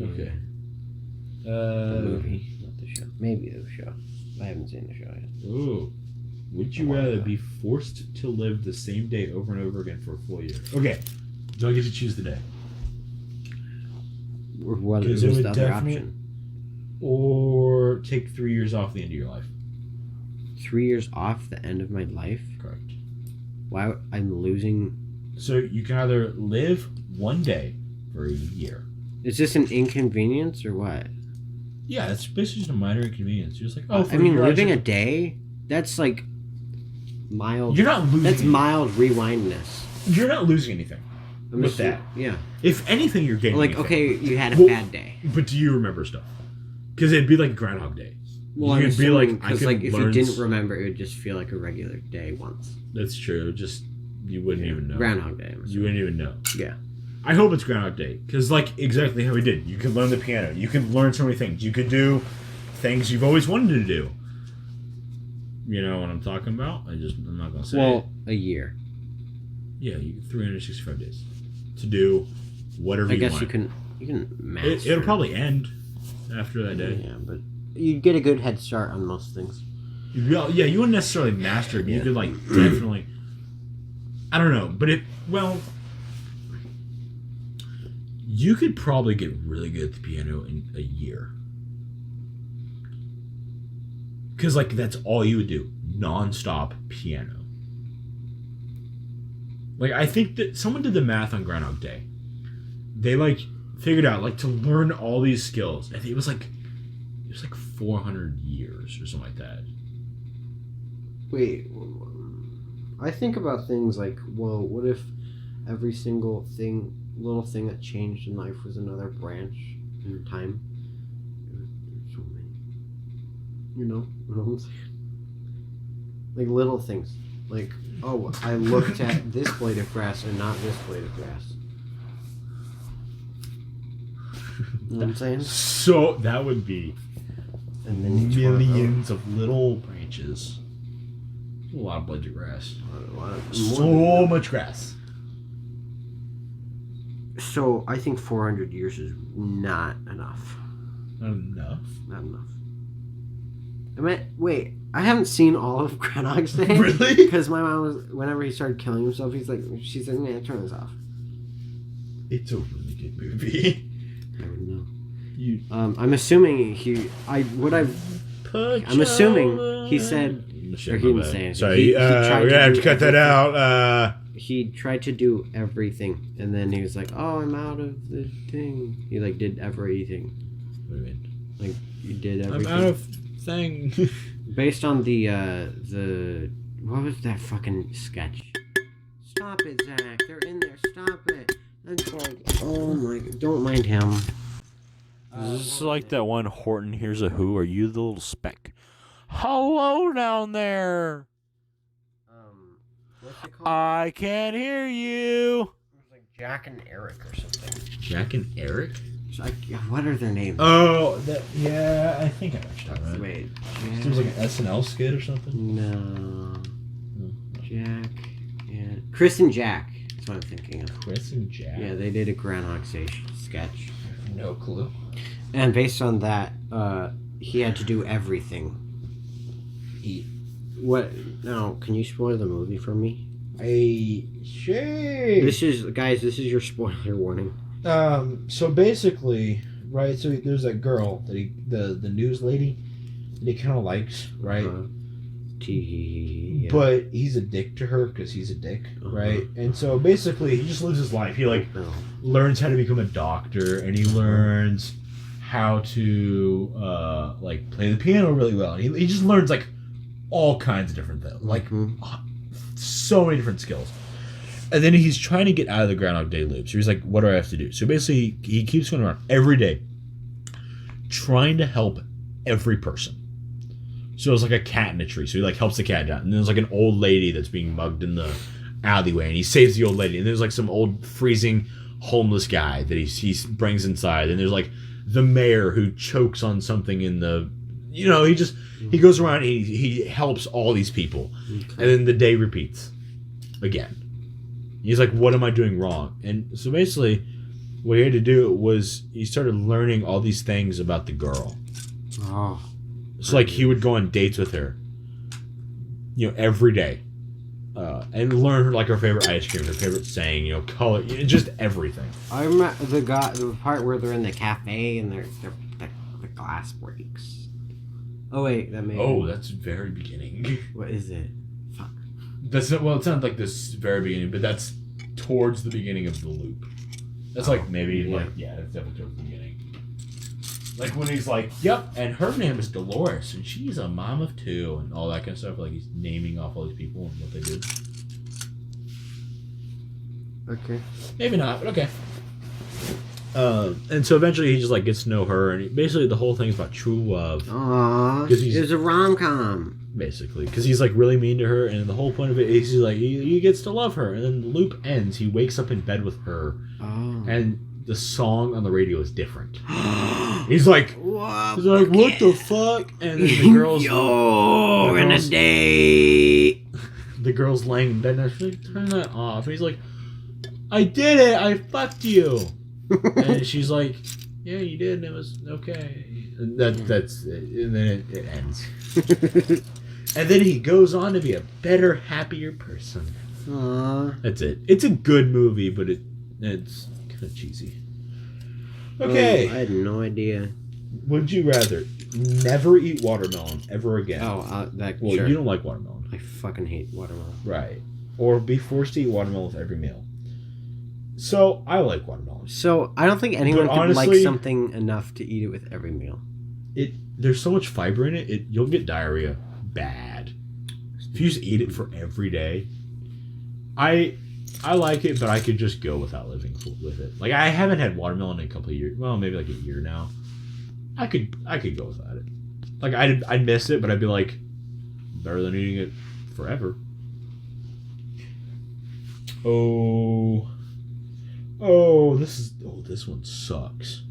Okay. The movie, not the show. Maybe the show. I haven't seen the show yet. Ooh. Would you rather be forced to live the same day over and over again for a full year? Okay. Do I get to choose the day? What is the other option? Or take 3 years off the end of your life. 3 years off the end of my life? Correct. Why I'm losing? So you can either live one day for a year. Is this an inconvenience or what? Yeah, it's basically just a minor inconvenience. You're just like, living a day? That's like mild. You're not losing. That's mild rewindness. You're not losing anything with that. Yeah. If anything, you're gaining. Like, anything. okay, you had a bad day. But do you remember stuff? Because it'd be like Groundhog Day. Well, you could be like, because like if you didn't remember, it would just feel like a regular day once. That's true. Just you wouldn't even know. Groundhog Day. You wouldn't even know. Yeah. I hope it's Groundhog Day because, like, exactly how we did. You could learn the piano. You could learn so many things. You could do things you've always wanted to do. You know what I'm talking about? I'm not gonna say. Well, a year. Yeah, 365 days to do whatever you want. I guess you can master. It'll probably end after that day. Yeah, but you'd get a good head start on most things. Yeah, you wouldn't necessarily master it, but you could, like, definitely... I don't know, but you could probably get really good at the piano in a year. Because, like, that's all you would do. Non-stop piano. Like, I think that someone did the math on Groundhog Day. They, like, figured out, like, to learn all these skills. I think it was like 400 years or something like that. Wait, I think about things like, well, what if every single little thing that changed in life was another branch in time? So many. You know what I'm saying? Like little things. Like, oh, I looked at this blade of grass and not this blade of grass. You know what I'm saying? So that would be and then millions of little branches. A lot of blades of grass. So much grass. So I think 400 years is not enough. Not enough? Not enough. Wait, I haven't seen all of Groundhog's Day. Really? Because my mom was, whenever he started killing himself, she's like, man, turn this off. It's a really good movie. I don't know. I'm assuming I'm assuming he said, or he didn't say anything. Sorry, we're gonna have to cut that out. He tried to do everything, and then he was like, "Oh, I'm out of the thing." He like did everything. What do you mean? Like he did everything. I'm out of thing. Based on the what was that fucking sketch? Stop it, Zach! They're in there. Stop it! That's like, oh my! Don't mind him. This is like that one Horton Hears a Who. Are you the little speck? Hello down there. What's it called? I can't hear you. It was like Jack and Eric or something. Jack and Eric? What are their names? Oh, yeah, I think I watched that. Wait, It was like an SNL skit or something? No. Jack and... Chris and Jack. That's what I'm thinking of. Chris and Jack? Yeah, they did a Groundhog Day sketch. No clue. And based on that, he had to do everything. What? Now, can you spoil the movie for me? Sure. This is your spoiler warning. So basically, right, so there's that girl that the news lady that he kind of likes, right? Yeah. But he's a dick to her because he's a dick, right? And so basically, he just lives his life. He learns how to become a doctor, and he learns how to play the piano really well. And he just learns like all kinds of different things, like so many different skills. And then he's trying to get out of the Groundhog Day loop. So he's like, what do I have to do? So basically, he keeps going around every day trying to help every person. So it's like a cat in a tree. So he like helps the cat down. And there's like an old lady that's being mugged in the alleyway. And he saves the old lady. And there's like some old freezing homeless guy that he brings inside. And there's like the mayor who chokes on something in the... You know, he goes around and he helps all these people. Okay. And then the day repeats again. He's like, what am I doing wrong? And so basically, what he had to do was he started learning all these things about the girl. Oh. So like he would go on dates with her, you know, every day. And learn like her favorite ice cream, her favorite saying, you know, color, just everything. I remember the part where they're in the cafe and the glass breaks. Oh wait, that's very beginning. What is it? Fuck. That's not, well, it's not like this very beginning, but that's towards the beginning of the loop. That's like maybe that's definitely towards the beginning. Like when he's like, yep, and her name is Dolores, and she's a mom of 2, and all that kind of stuff. Like he's naming off all these people and what they did. Okay. Maybe not, but okay. And so eventually he just like gets to know her, and basically the whole thing is about true love. Aww, it's a rom-com. Basically, because he's like really mean to her, and the whole point of it is he's like he gets to love her, and then the loop ends. He wakes up in bed with her, and the song on the radio is different. He's like, what the fuck? And then the girl's yo, in a day. The girl's laying in bed, and she's like, turn that off. And he's like, I did it. I fucked you. And she's like, yeah, you did, and it was okay. And that's it. And then it ends. And then he goes on to be a better, happier person. Aww. That's it. It's a good movie, but it's kind of cheesy. Okay. I had no idea. Would you rather never eat watermelon ever again? Well, sure. You don't like watermelon. I fucking hate watermelon. Right. Or be forced to eat watermelon with every meal. So, I like watermelon. So, I don't think anyone could like something enough to eat it with every meal. There's so much fiber in it, you'll get diarrhea bad. If you just eat it for every day. I like it, but I could just go without living with it. Like, I haven't had watermelon in a couple of years. Well, maybe like a year now. I could go without it. Like, I'd miss it, but I'd be like, better than eating it forever. This one sucks.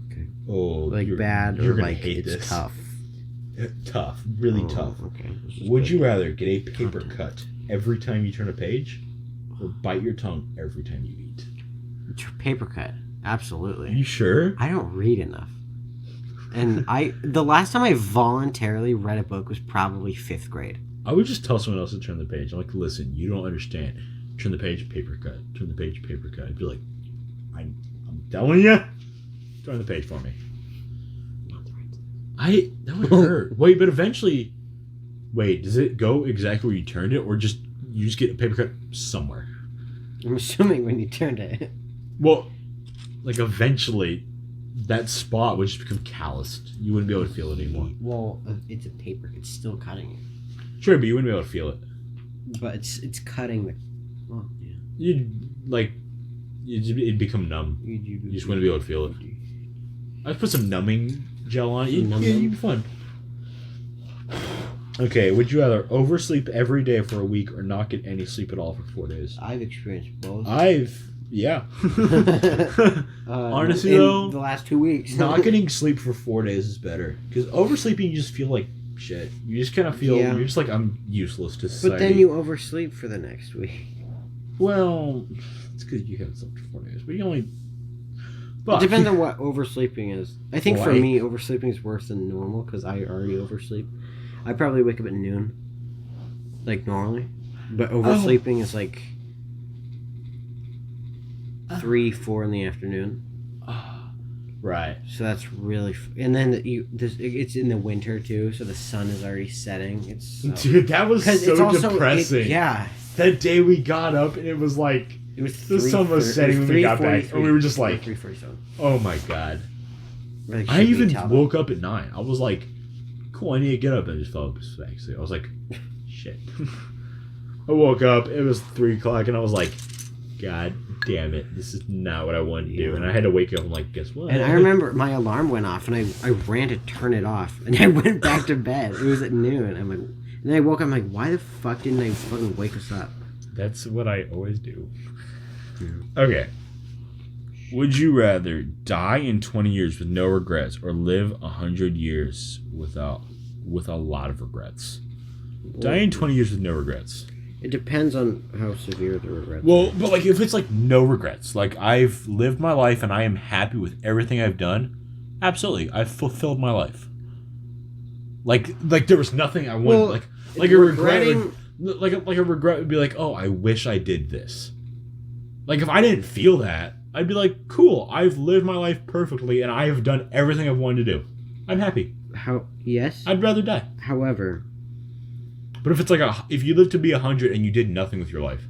Okay. Oh, like bad or like it's this. Tough. Tough, really tough. Okay. Would you rather get a paper cut every time you turn a page, or bite your tongue every time you eat? Paper cut, absolutely. Are you sure? I don't read enough, and the last time I voluntarily read a book was probably 5th grade. I would just tell someone else to turn the page. I'm like, listen, you don't understand. Turn the page, paper cut. Turn the page, paper cut. I'd be like, I'm telling you, turn the page for me. That would hurt. Wait, but eventually, does it go exactly where you turned it, or you just get a paper cut somewhere? I'm assuming when you turned it. Well, like eventually, that spot would just become calloused. You wouldn't be able to feel it anymore. Well, it's a paper. It's still cutting it. Sure, but you wouldn't be able to feel it. But it's cutting the. Well, yeah. It'd become numb. You just wouldn't be able to feel it. I'd put some numbing gel on it. You'd be fun. Okay, would you rather oversleep every day for a week or not get any sleep at all for 4 days? I've experienced both. Yeah. Honestly, in though, the last 2 weeks. not getting sleep for 4 days is better. Because oversleeping, you just feel like shit. You just kind of feel, you're just like, I'm useless to society. But then you oversleep for the next week. Well, it's because you haven't slept for 4 days. But you only... It depends on what oversleeping is. I think for me, oversleeping is worse than normal because I already oversleep. I probably wake up at noon, like normally. But oversleeping is like 3, 4 in the afternoon. Right. So that's really... And then it's in the winter, too, so the sun is already setting. Dude, that was so depressing. Yeah. That day we got up, and it was like... It was the sun was setting when we got back, and we were just like... 3:47. Oh, my God. Like, I even woke up at 9. I was like, cool, I need to get up. And I just fell asleep. I was like, shit. I woke up, it was 3 o'clock, and I was like... God damn it, this is not what I wanted to do. And I had to wake up and like, guess what? And I remember my alarm went off and I ran to turn it off and I went back to bed. It was at noon. I'm like, and then I woke up, I'm like, why the fuck didn't I fucking wake us up? That's what I always do. Okay. Would you rather die in 20 years with no regrets or live 100 years with a lot of regrets? Die in 20 years with no regrets. It depends on how severe the regrets are. But like if it's like no regrets, like I've lived my life and I am happy with everything I've done, absolutely, I've fulfilled my life. Like there was nothing I wanted. Like a regret, like a regret would be like, oh, I wish I did this. Like if I didn't feel that, I'd be like, cool, I've lived my life perfectly and I have done everything I've wanted to do. I'm happy. Yes. I'd rather die. However. But if it's like if you live to be 100 and you did nothing with your life,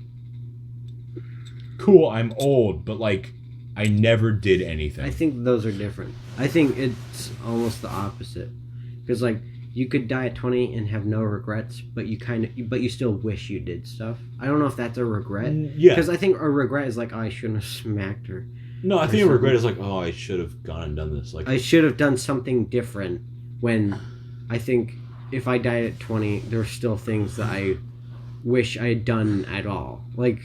cool, I'm old, but like I never did anything. I think those are different. I think it's almost the opposite. Because, like, you could die at 20 and have no regrets, but you still wish you did stuff. I don't know if that's a regret. Yeah. Because I think a regret is like, oh, I shouldn't have smacked her. No, I think a regret is like, oh, I should have gone and done this. Like, I should have done something different. When I think if I died at 20, there's still things that I wish I had done at all. Like,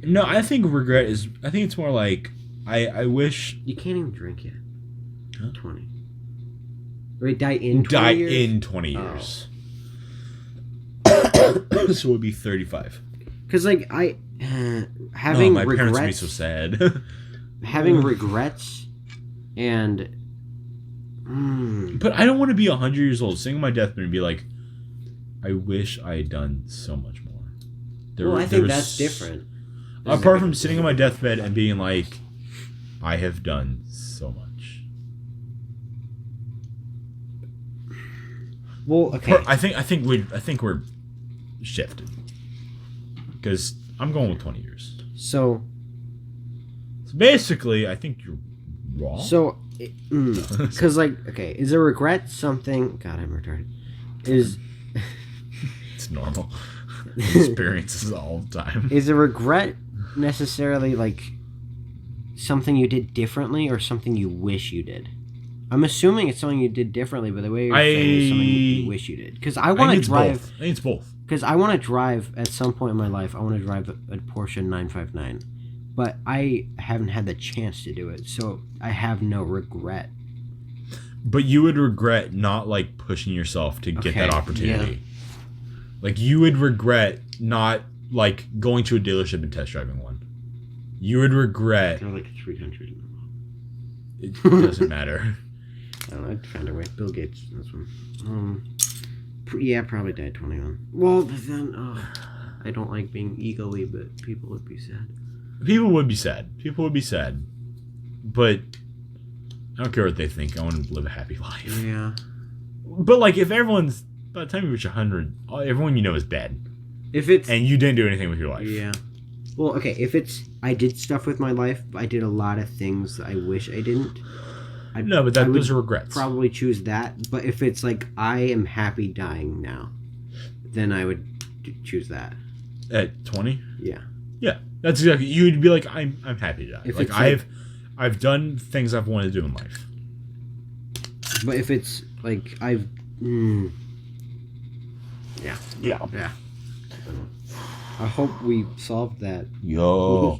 no, I think regret is. I think it's more like I wish. You can't even drink yet. Huh? 20. Or die in 20 years? Die in 20 years. Oh. So it would be 35. Because, like, having my regrets, parents would be so sad. having regrets and. But I don't want to be 100 years old, sitting on my deathbed and be like, I wish I had done so much more. I think that's different. Apart from sitting on my deathbed and being like, I have done so much. Well, okay. I think we're shifted. Because I'm going with 20 years. So basically, I think you're wrong. So, because, like, okay, is a regret something... God, I'm retarded. It's normal. Experiences all the time. Is a regret necessarily, like, something you did differently or something you wish you did? I'm assuming it's something you did differently, but the way you're saying is something you wish you did. Because I want to drive... I think it's both. Because I want to drive, at some point in my life, I want to drive a Porsche 959. But I haven't had the chance to do it, so I have no regret. But you would regret not, like, pushing yourself to get that opportunity. Yeah. Like, you would regret not, like, going to a dealership and test driving one. You would regret... They're like 300. It doesn't matter. I don't know, I'd find a way. Bill Gates, this one. Yeah, probably died 21. Well, then, I don't like being ego-y, but people would be sad. People would be sad. But I don't care what they think. I want to live a happy life. Yeah. But, like, if everyone's... By the time you reach 100, everyone you know is dead. If it's... And you didn't do anything with your life. Yeah. Well, okay, if it's... I did stuff with my life, but I did a lot of things I wish I didn't. No, but those are regrets. Probably choose that. But if it's like, I am happy dying now, then I would choose that. At 20? Yeah. Yeah. That's exactly... You'd be like, I'm happy to die. If like, I've done things I've wanted to do in life. But if it's like, I've... Yeah. Yeah. Yeah. I hope we solved that. Yo.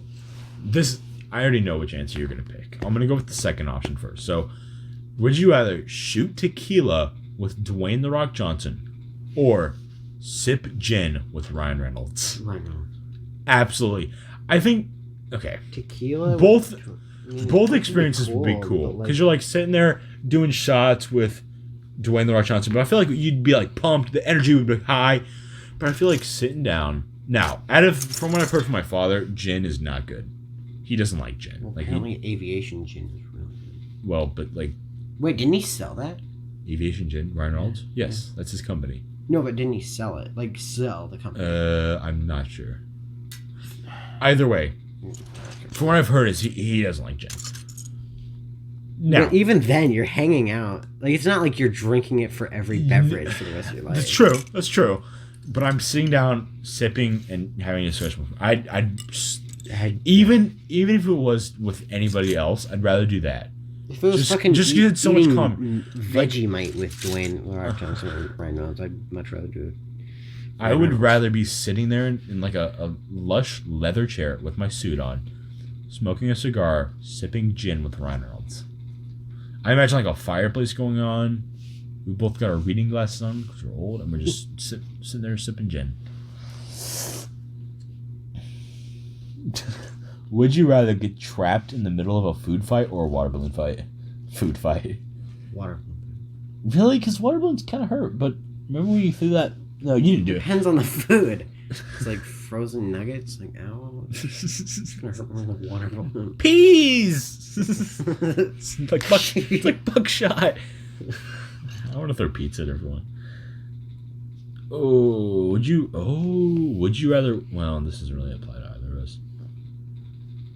I already know which answer you're going to pick. I'm going to go with the second option first. So, would you either shoot tequila with Dwayne "The Rock" Johnson or sip gin with Ryan Reynolds? Ryan Reynolds. Absolutely. I think, okay. Tequila? Both experiences would be cool. Because you're, like, sitting there doing shots with Dwayne "The Rock" Johnson. But I feel like you'd be, like, pumped. The energy would be high. But I feel like sitting down. Now, from what I've heard from my father, gin is not good. He doesn't like gin. Well, like apparently aviation gin is really good. Well, but, like... Wait, didn't he sell that? Aviation gin? Ryan Reynolds? Yes, that's his company. No, but didn't he sell it? Like, sell the company? I'm not sure. Either way, from what I've heard is he doesn't like gin. Now, but even then, you're hanging out. Like, it's not like you're drinking it for every beverage for the rest of your life. That's true. But I'm sitting down, sipping, and having a discussion. Even if it was with anybody else, I'd rather do that. If it was just get so much calm. Vegemite with Dwayne The Rock Johnson and Ryan Reynolds, I'd much rather do it. I would rather be sitting there in like a lush leather chair with my suit on, smoking a cigar, sipping gin with Ryan Reynolds. I imagine like a fireplace going on. We both got our reading glasses on because we're old, and we're just sitting there sipping gin. Would you rather get trapped in the middle of a food fight or a water balloon fight? Food fight. Water balloon. Really? Because water balloons kind of hurt. But remember when you threw that? No, you didn't do it. Depends on the food. It's like frozen nuggets. Like, ow. It's gonna hurt more than a water balloon. Peas! It's like buckshot. I want to throw pizza at everyone. Would you rather... Well, this doesn't really apply to either of us.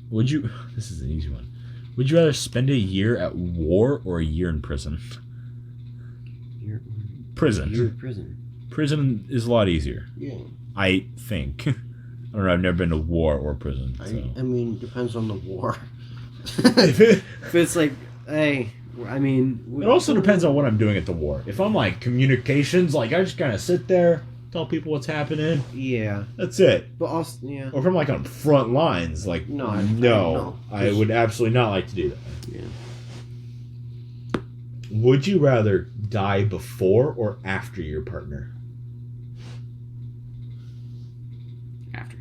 Would you? This is an easy one. Would you rather spend a year at war or a year in prison? Prison. Year in prison. Prison is a lot easier. Yeah. I think. I don't know. I've never been to war or prison. So. I mean, depends on the war. If it's like, hey, I mean... It also depends on what I'm doing at the war. If I'm like communications, like I just kind of sit there, tell people what's happening. Yeah. That's it. But also, yeah. Or if I'm like on front lines, like, no, I would absolutely not like to do that. Yeah. Would you rather die before or after your partner? After.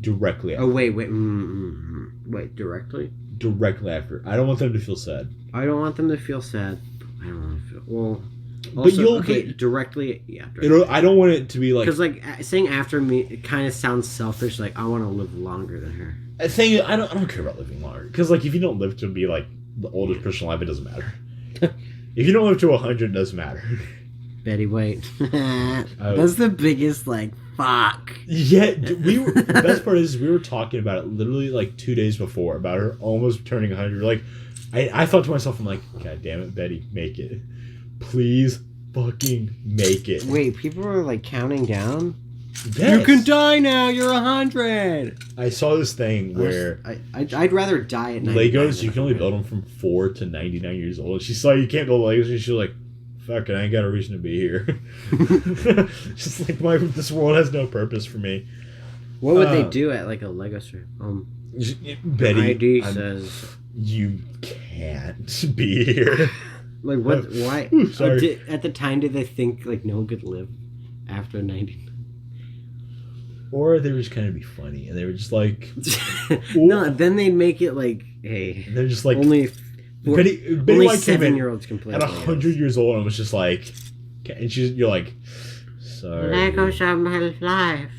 Directly after. Oh, wait. Wait, directly? Directly after. I don't want them to feel sad. I don't want them to feel sad. I don't want to feel... Well... But Also, you'll directly after. I don't want it to be like... Because, like, saying after me, it kind of sounds selfish. Like, I want to live longer than her. I don't care about living longer. Because, like, if you don't live to be, like, the oldest person alive, it doesn't matter. If you don't live to 100, it doesn't matter. Betty White. That's the biggest, like, fuck. Yeah, the best part is we were talking about it literally, like, 2 days before, about her almost turning 100. Like, I thought to myself, I'm like, God damn it, Betty, make it. Please fucking make it. Wait, people are, like, counting down? Yes. You can die now, you're 100! I saw this thing where... I'd rather die at 99. Legos, you can only build them from 4 to 99 years old. She saw you can't build Legos, and she's like, fuck it, I ain't got a reason to be here. Just like, this world has no purpose for me. What would they do at, like, a Lego store? Betty, ID says... You can't be here. Like, what? Why? Sorry. At the time, did they think, like, no one could live after 90? Or they were just kind of be funny, and they were just like... No, then they'd make it like, hey... And they're just like... Only Betty only White came in 7-year-olds can play at 100 years old, and was just like... And you're like... Sorry. Legos are my life.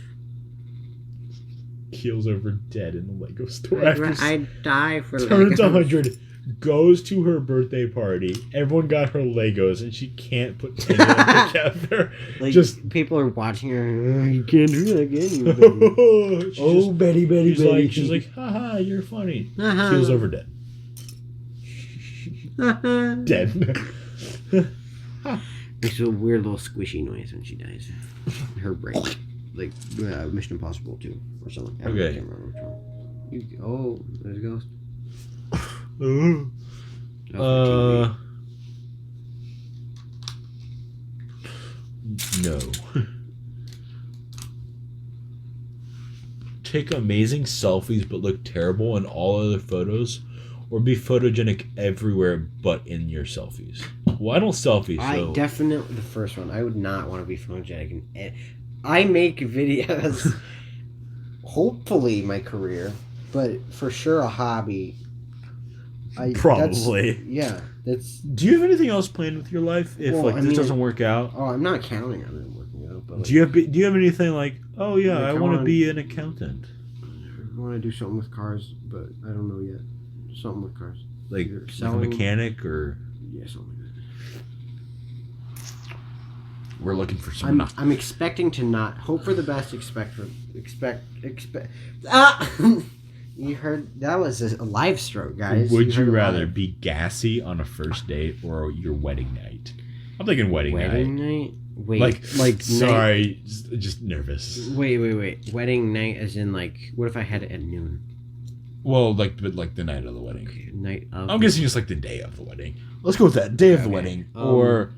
Keels over dead in the Lego store I die for Legos. Turns 100, goes to her birthday party. Everyone got her Legos, and she can't put any of them together. Like, just people are watching her. You can't do that again. Betty. Betty. She's like, haha, you're funny. Uh-huh. Keels over dead. Dead. Makes a weird little squishy noise when she dies. Her brain. Like Mission Impossible 2 or something. I Okay. can't remember which one. There's a ghost. No. Take amazing selfies but look terrible in all other photos, or be photogenic everywhere but in your selfies. Well, I don't selfie, so... I definitely... The first one. I would not want to be photogenic. I make videos. Hopefully my career. But for sure a hobby. Probably. That's... Do you have anything else planned with your life if this doesn't work out? Oh, I'm not counting on it working out. But do you have anything like, oh yeah, I want to be an accountant? I want to do something with cars, but I don't know yet. Something with cars. Like a mechanic or... Yeah, something like that. We're looking for some... I'm expecting to not... Hope for the best, expect... Ah! You heard... That was a live stroke, guys. Would you rather be gassy on a first date or your wedding night? I'm thinking wedding night. Wedding night? Wait, sorry, just nervous. Wait. Wedding night as in, like... What if I had it at noon? Well, but the night of the wedding. Okay, night of... I'm guessing just like the day of the wedding. Let's go with that. Day of the wedding. Or...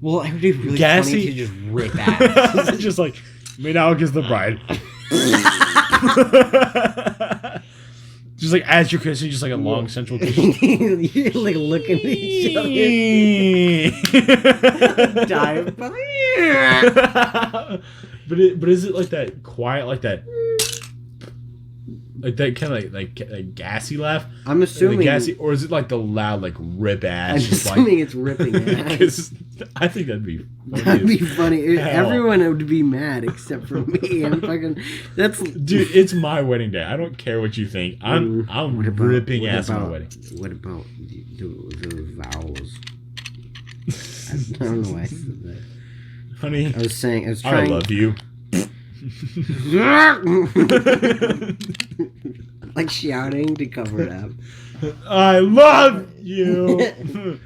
Well, it would be really gassy? funny to just rip ass. Just like, me now kiss the bride. Just like as you're kissing, just like a long sensual kiss. You're like looking at each other. Dive. But is it like that quiet, like that kind of like gassy laugh? I'm assuming gassy, or is it like the loud like rip ass? I'm assuming it's ripping ass. I think that'd be funny. Everyone would be mad except for me. I'm fucking. Dude. It's my wedding day. I don't care what you think. I'm ripping ass on my wedding. What about the vowels? I don't know why I said that. Honey, I was trying. I love you. like shouting to cover it up. I love you.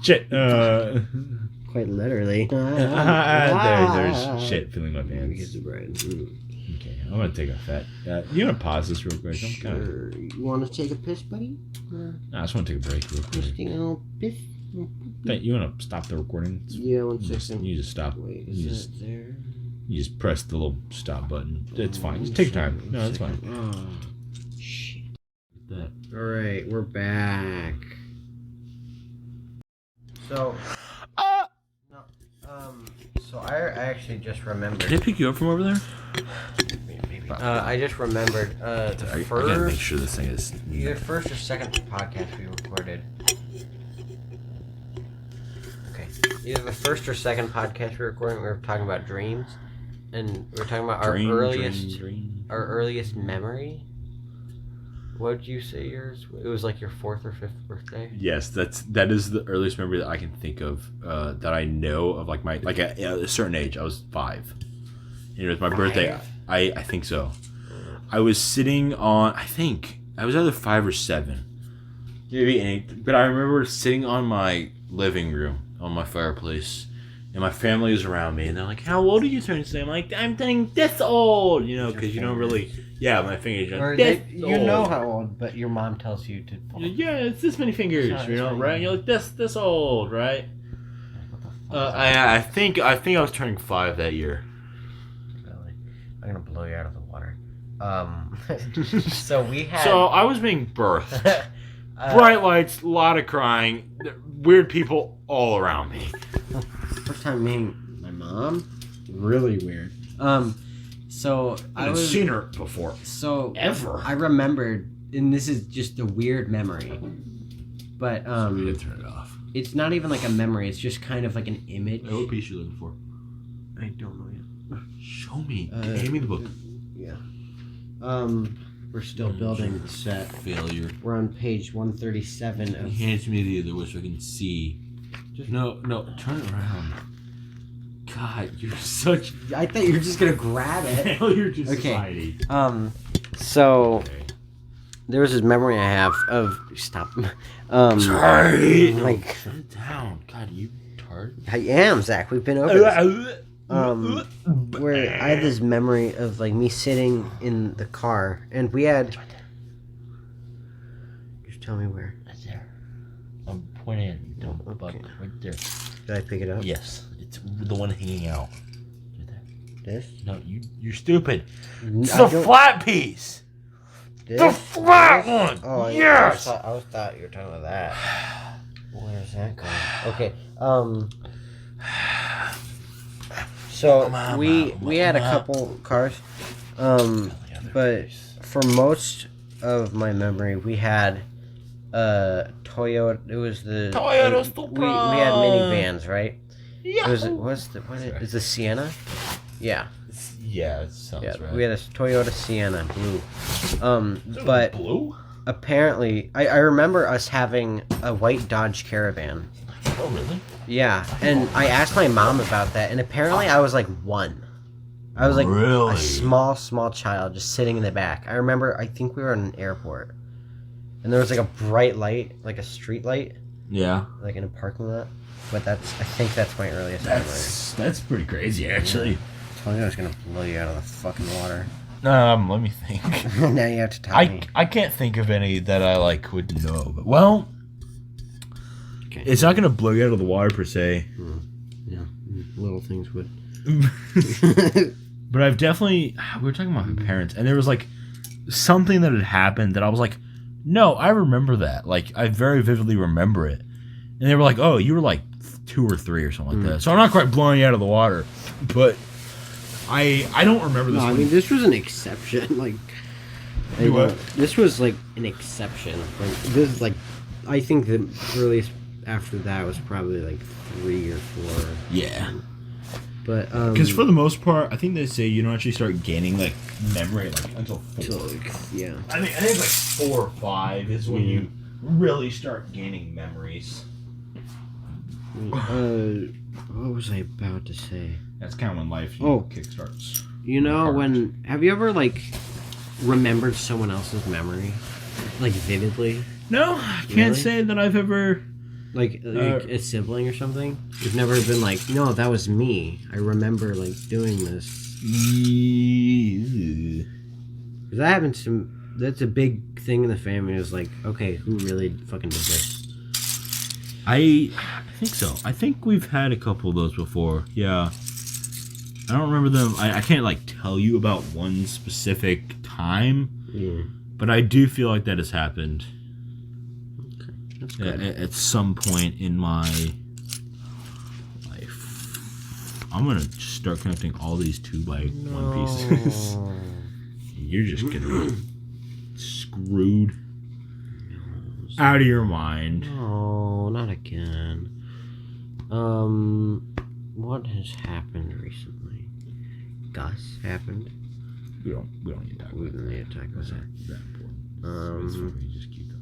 Shit. Quite literally. There's shit filling my pants. Mm. Okay, I'm gonna take a fat. You wanna pause this real quick? Sure. You want to take a piss, buddy? I just want to take a break real quick. Just take a little piss. You wanna stop the recording? Yeah, 1 second. You just stop. Wait, You is it there? just press the little stop button. It's fine. Just take your time. No, it's fine. Oh, shit. That. All right, we're back. So, so I actually just remembered. Can I pick you up from over there? I just remembered the I first. gotta make sure this thing is. Either first or second podcast we recorded. Okay, either the first or second podcast we recorded, we were talking about dreams, and we were talking about our earliest memory. What did you say yours? It was like your 4th or 5th birthday. Yes, that is the earliest memory that I can think of. That I know of, like my at a certain age. I was 5. And it was my birthday. I think so. I was sitting on. I think I was either 5 or 7, maybe 8. But I remember sitting on my living room on my fireplace, and my family was around me, and they're like, "How old are you turning today?" I'm like, "I'm turning this old," because you don't really. Yeah, my fingers. You know how old, but your mom tells you to. Yeah, it's this many fingers, right? You're like this old, right? I think I was turning 5 that year. Really? I'm gonna blow you out of the water. So we had. So I was being birthed. Bright lights, a lot of crying, weird people all around me. First time meeting my mom, really weird. So I've seen her before. So ever. I remembered, and this is just a weird memory, but turn it off. It's not even like a memory. It's just kind of like an image. What piece you looking for? I don't know yet. Show me. Hand me the book. Yeah. We're still building the set. Failure. We're on page 137 of. Hand me the other one so I can see. No, turn it around. God, you're such. I thought you were just gonna grab it. Failure to society. So there was this memory I have of stop. Sorry. Like Shut it down. God, you tart. I am, Zach. We've been over this. Where I had this memory of like me sitting in the car, and we had. Just tell me where. Right there. I'm pointing at you. Don't buck. Right there. Did I pick it up? Yes. It's the one hanging out. Right there. This? No, you're stupid. It's I the flat piece. This? The flat one. Oh, yes. I thought you were talking about that. Where's that going? Okay. So we had a couple cars, but for most of my memory, we had Toyota. It was the Toyota we had minivans, right? Yeah. Is the Sienna? Yeah. Yeah, it sounds right. We had a Toyota Sienna, blue. But blue? Apparently, I remember us having a white Dodge Caravan. Oh, really? Yeah, and I asked my mom about that, and apparently I was like 1. I was like a small child just sitting in the back. I remember, I think we were in an airport, and there was like a bright light, like a street light. Yeah. Like in a parking lot. But I think that's my earliest memory. That's pretty crazy, actually. I told you I was going to blow you out of the fucking water. Let me think. Now you have to tell me. I can't think of any that I would know. But, well, Okay. It's not gonna blow you out of the water per se. Yeah, little things would. But I've definitely. We were talking about my parents, and there was like something that had happened that I was like, no, I remember that. Like, I very vividly remember it. And they were like, oh, you were like 2 or 3 or something like that. So I'm not quite blowing you out of the water, but I don't remember this. No, I mean, this was an exception. Like, this was like an exception. Like, this, like, I think the earliest after that was probably like 3 or 4. Yeah. But because for the most part, I think they say you don't actually start gaining like memory until 4. Yeah. I think it's like 4 or 5 is when you really start gaining memories. What was I about to say? That's kind of when life kickstarts. You know, have you ever like remembered someone else's memory, like vividly? No, I can't say that I've ever. Like a sibling or something? You've never been like, no, that was me. I remember like doing this. Because that happens to. That's a big thing in the family. Is like, okay, who really fucking did this? I think so. I think we've had a couple of those before. Yeah. I don't remember them. I can't like tell you about one specific time. Yeah. But I do feel like that has happened. Okay. That's good. At some point in my life. I'm gonna start connecting all these 2x1 pieces. You're just gonna be screwed out of your mind. No, not again. What has happened recently? Gus happened. We don't need to talk We about don't that. need to talk about That's that. not that important. It's fine. You just keep that.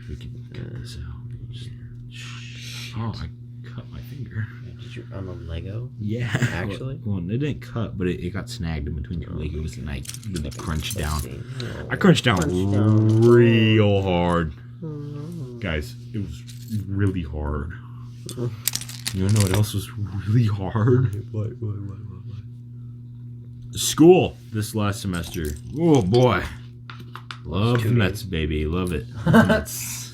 We can cut this out. Oh, I cut my finger. Did you on a Lego? Yeah. Actually? Well, it didn't cut, but it got snagged in between two Legos, and I really crunched down. No. I crunched down real hard. Guys, it was really hard. You wanna know what else was really hard? What? School this last semester. Oh boy. Love the Mets, baby. Love it. Love the Mets.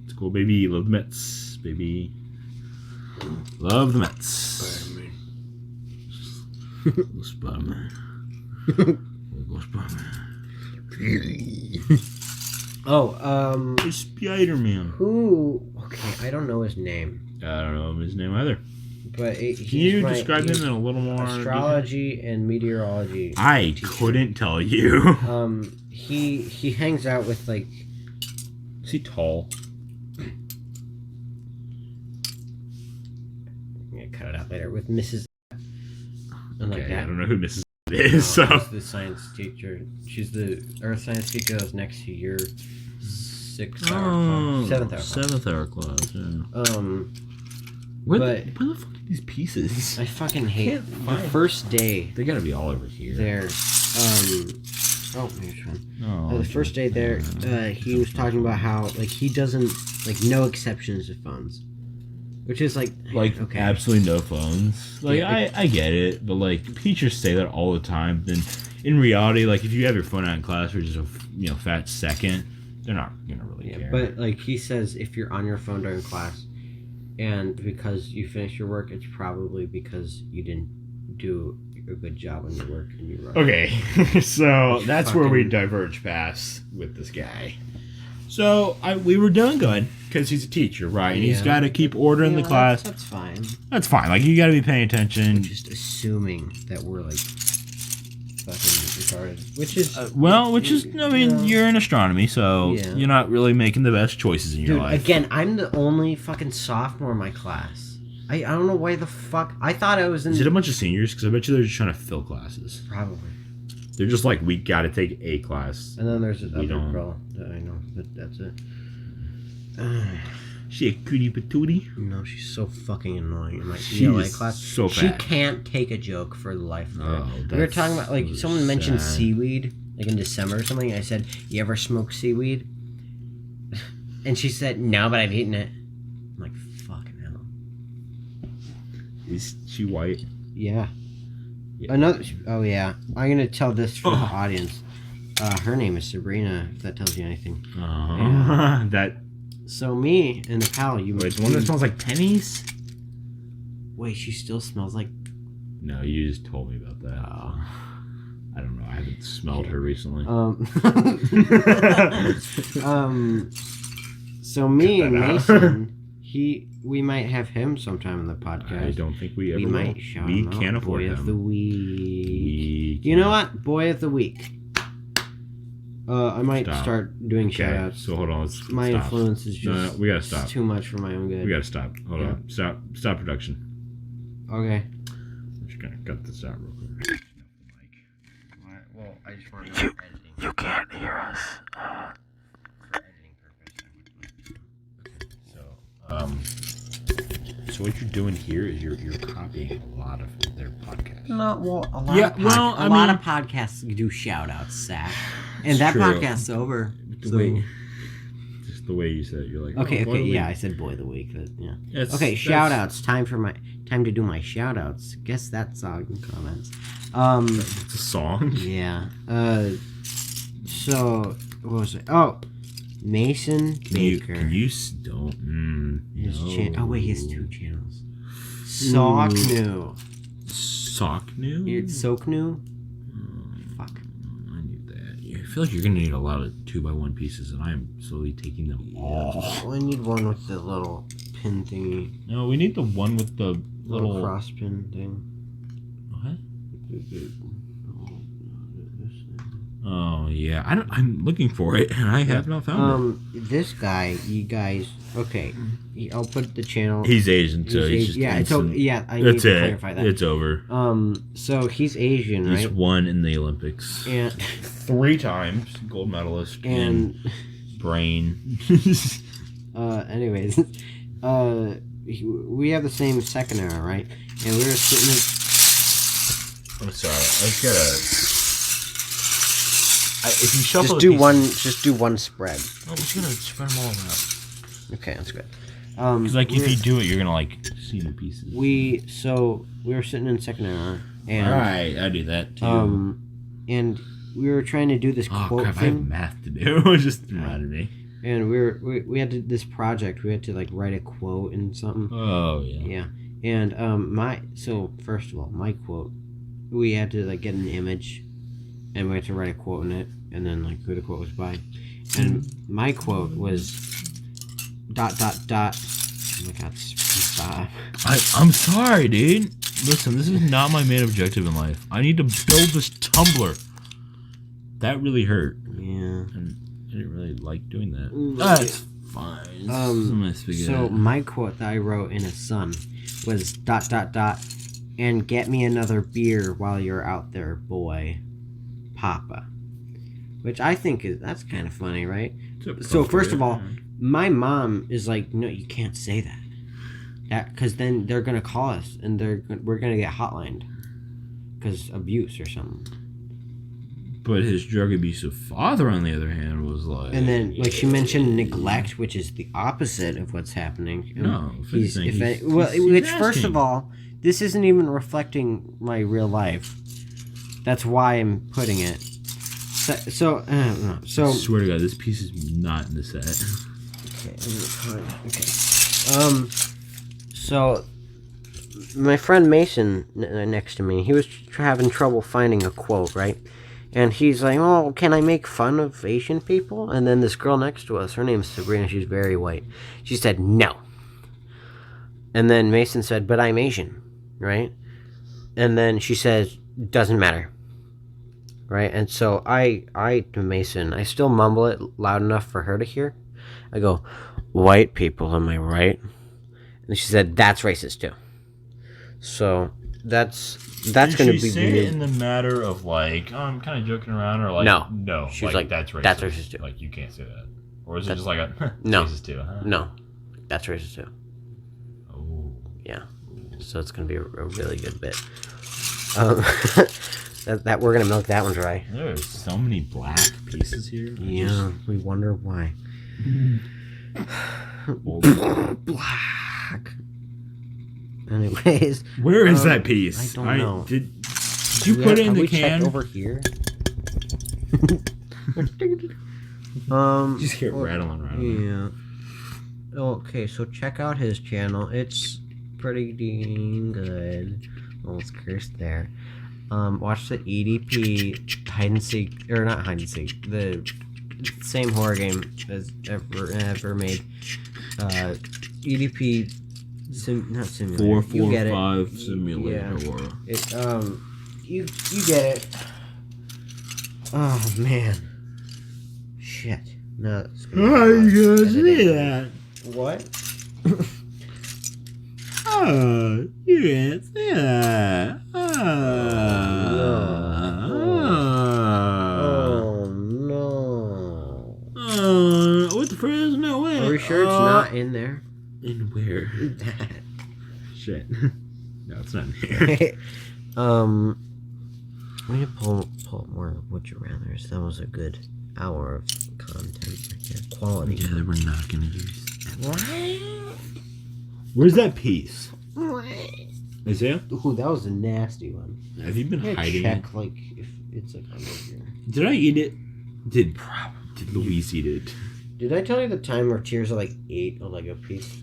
School, baby. Love the Mets, baby. Love the Mets. Spider-Man. Oh, It's Spider-Man. who? Okay, I don't know his name, I don't know his name either. but Can you describe him in a little more astrology and meteorology. I teacher. couldn't tell you. He hangs out with like. Is he tall? I'm gonna cut it out later with Mrs. And like Okay, that. I don't know who Mrs. is. So She's the science teacher. She's the earth science teacher that was next to your 6th hour class. 7th hour class. 7th hour class. Yeah. But where the fuck are these pieces? I fucking hate Can't the find- first day They gotta be all over here. there. Oh, here's one. Oh, The first day there, he was talking about how like he doesn't like no exceptions to phones, which is like okay. absolutely no phones. Like Yeah, I get it, but like teachers say that all the time. Then in reality, like if you have your phone out in class for just a fat second, they're not gonna really care. But like he says, if you're on your phone during class, and because you finished your work, it's probably because you didn't do a good job on your work and you wrote. Okay, so that's where we fucking- diverge past with this guy. So we were doing good because he's a teacher, right? And he's Yeah. got to keep order in the class. That's fine. That's fine. Like you got to be paying attention. Just assuming that we're like fucking retarded, which is I mean, you're in astronomy, so Yeah. you're not really making the best choices in your dude. life. Again, I'm the only fucking sophomore in my class. I don't know why the fuck. I thought I was in. Is it a bunch of seniors? Because I bet you they're just trying to fill classes. Probably. They're just like, we got to take a class. And then there's this We other don't. girl that I know, but that's it. She a cutie patootie. No, she's so fucking annoying in my She ELA is class. so She fat. can't take a joke for the life of her. Oh, We were that's talking about like so someone mentioned sad. seaweed, like in December or something. I said, "You ever smoke seaweed?" And she said, "No, but I've eaten it." I'm like, "Fucking hell." Is she white? Yeah. Yeah. Another. Oh yeah. I'm gonna tell this for the Oh. audience. Her name is Sabrina. If that tells you anything. That. So me and the pal, you. Wait, the one that smells like pennies? Wait, she still smells like. No, you just told me about that. Oh. I don't know. I haven't smelled her recently. So me Cut and that out. Mason, we might have him sometime in the podcast. I don't think we ever We will. might shout We him out. can't afford Boy him. of the week. We You know can't. what? Boy of the week. I might Stop. start doing Okay, shoutouts. so hold on. Let's My stop. influence is No, just we gotta stop. too much for my own good. We gotta stop. Hold Yeah. on. Stop production. Okay. I'm just gonna cut this out real quick. Alright, well, I just want to know editing. You can't hear us. For editing purpose, I would like to know. So, So what you're doing here is you're copying a lot of their podcasts. No, well, a lot of podcasts do shout outs, Zach. And that true. podcast's over. Just the way you said it, you're like, okay, boy of the yeah, week. I said boy of the week. But, yeah. Okay, shout outs. Time to do my shout outs. Guess that song in comments. It's a song. Yeah. So what was it? Oh, Mason Baker. Can you don't? Oh wait, he has 2 channels. Socknew. Socknew? It's Socknew? Fuck. I knew that. I feel like you're gonna need a lot of 2x1 pieces, and I am slowly taking them all. I need one with the little pin thingy. No, we need the one with the little cross pin thing. What? Oh yeah, I'm looking for it, and I have not found it. This guy, you guys. Okay, I'll put the channel. He's Asian, so he's just yeah. I need that's to it. clarify that. It's over. So he's Asian, right? He's won in the Olympics and 3 times, gold medalist, and brain. Anyways, we have the same second era, right? And we were sitting. I'm sorry, I just gotta. If you shuffle, just do one spread. I'm just gonna spread them all out. Okay, that's good. Because if you do it, you're gonna see the pieces. We were sitting in second hour, and all right, I do that too. And we were trying to do this quote crap, thing. I have math to do. It just reminded me. And we had this project. We had to write a quote and something. Oh yeah. Yeah. And first of all, my quote, we had to get an image. And we had to write a quote in it, and then who the quote was by. And my quote was ... Oh my god, stop. I'm sorry, dude. Listen, this is not my main objective in life. I need to build this tumbler. That really hurt. Yeah. And I didn't really like doing that. That's fine. So my quote that I wrote in a sun was ... And get me another beer while you're out there, boy. Papa, which I think that's kind of funny, right? So first of all, my mom is like, no, you can't say that because then they're gonna call us and we're gonna get hotlined because abuse or something. But his drug abusive father, on the other hand, was like, and then she mentioned neglect, which is the opposite of what's happening. No, first of all, this isn't even reflecting my real life. That's why I'm putting it. So I swear to God, this piece is not in the set. Okay. So my friend Mason next to me, he was having trouble finding a quote, right? And he's like, "Oh, can I make fun of Asian people?" And then this girl next to us, her name's Sabrina. She's very white. She said no. And then Mason said, "But I'm Asian, right?" And then she says, "Doesn't matter." Right? And so to Mason, I still mumble it loud enough for her to hear. I go, "White people, am I right?" And she said, "That's racist too." So that's going to be say weird. it in the matter of I'm kind of joking around, or no, she was like, that's racist. That's racist too. You can't say that, or is it just a no, racist too? Huh? No, that's racist too. Oh, yeah. So it's going to be a really good bit. That we're gonna milk that one dry. There's so many black pieces here. We wonder why. Black. Anyways, where is that piece? I don't know. Did you put it in the can over here? Just hear rattling. Yeah. Okay, so check out his channel. It's pretty dang good. Almost cursed there. Watch the EDP hide and seek, or not hide and seek, the same horror game as ever made. EDP not simulator. 445 simulator. Yeah. You get it. Oh man. Shit. No. It's you gonna see that? What? Oh, you can't see that. Oh no. What the frick? No way. Are we sure it's not in there? In where? That. shit. No, it's not in here. We need to pull more Would You Rathers. That was a good hour of content right here. Quality. Yeah, that we're not gonna use. Where's that piece? Isaiah? Ooh, that was a nasty one. Have you been hiding check, it? like, if it's like under here. Did I eat it? Did Louise eat it? Did I tell you the time where Tears like ate a Lego piece?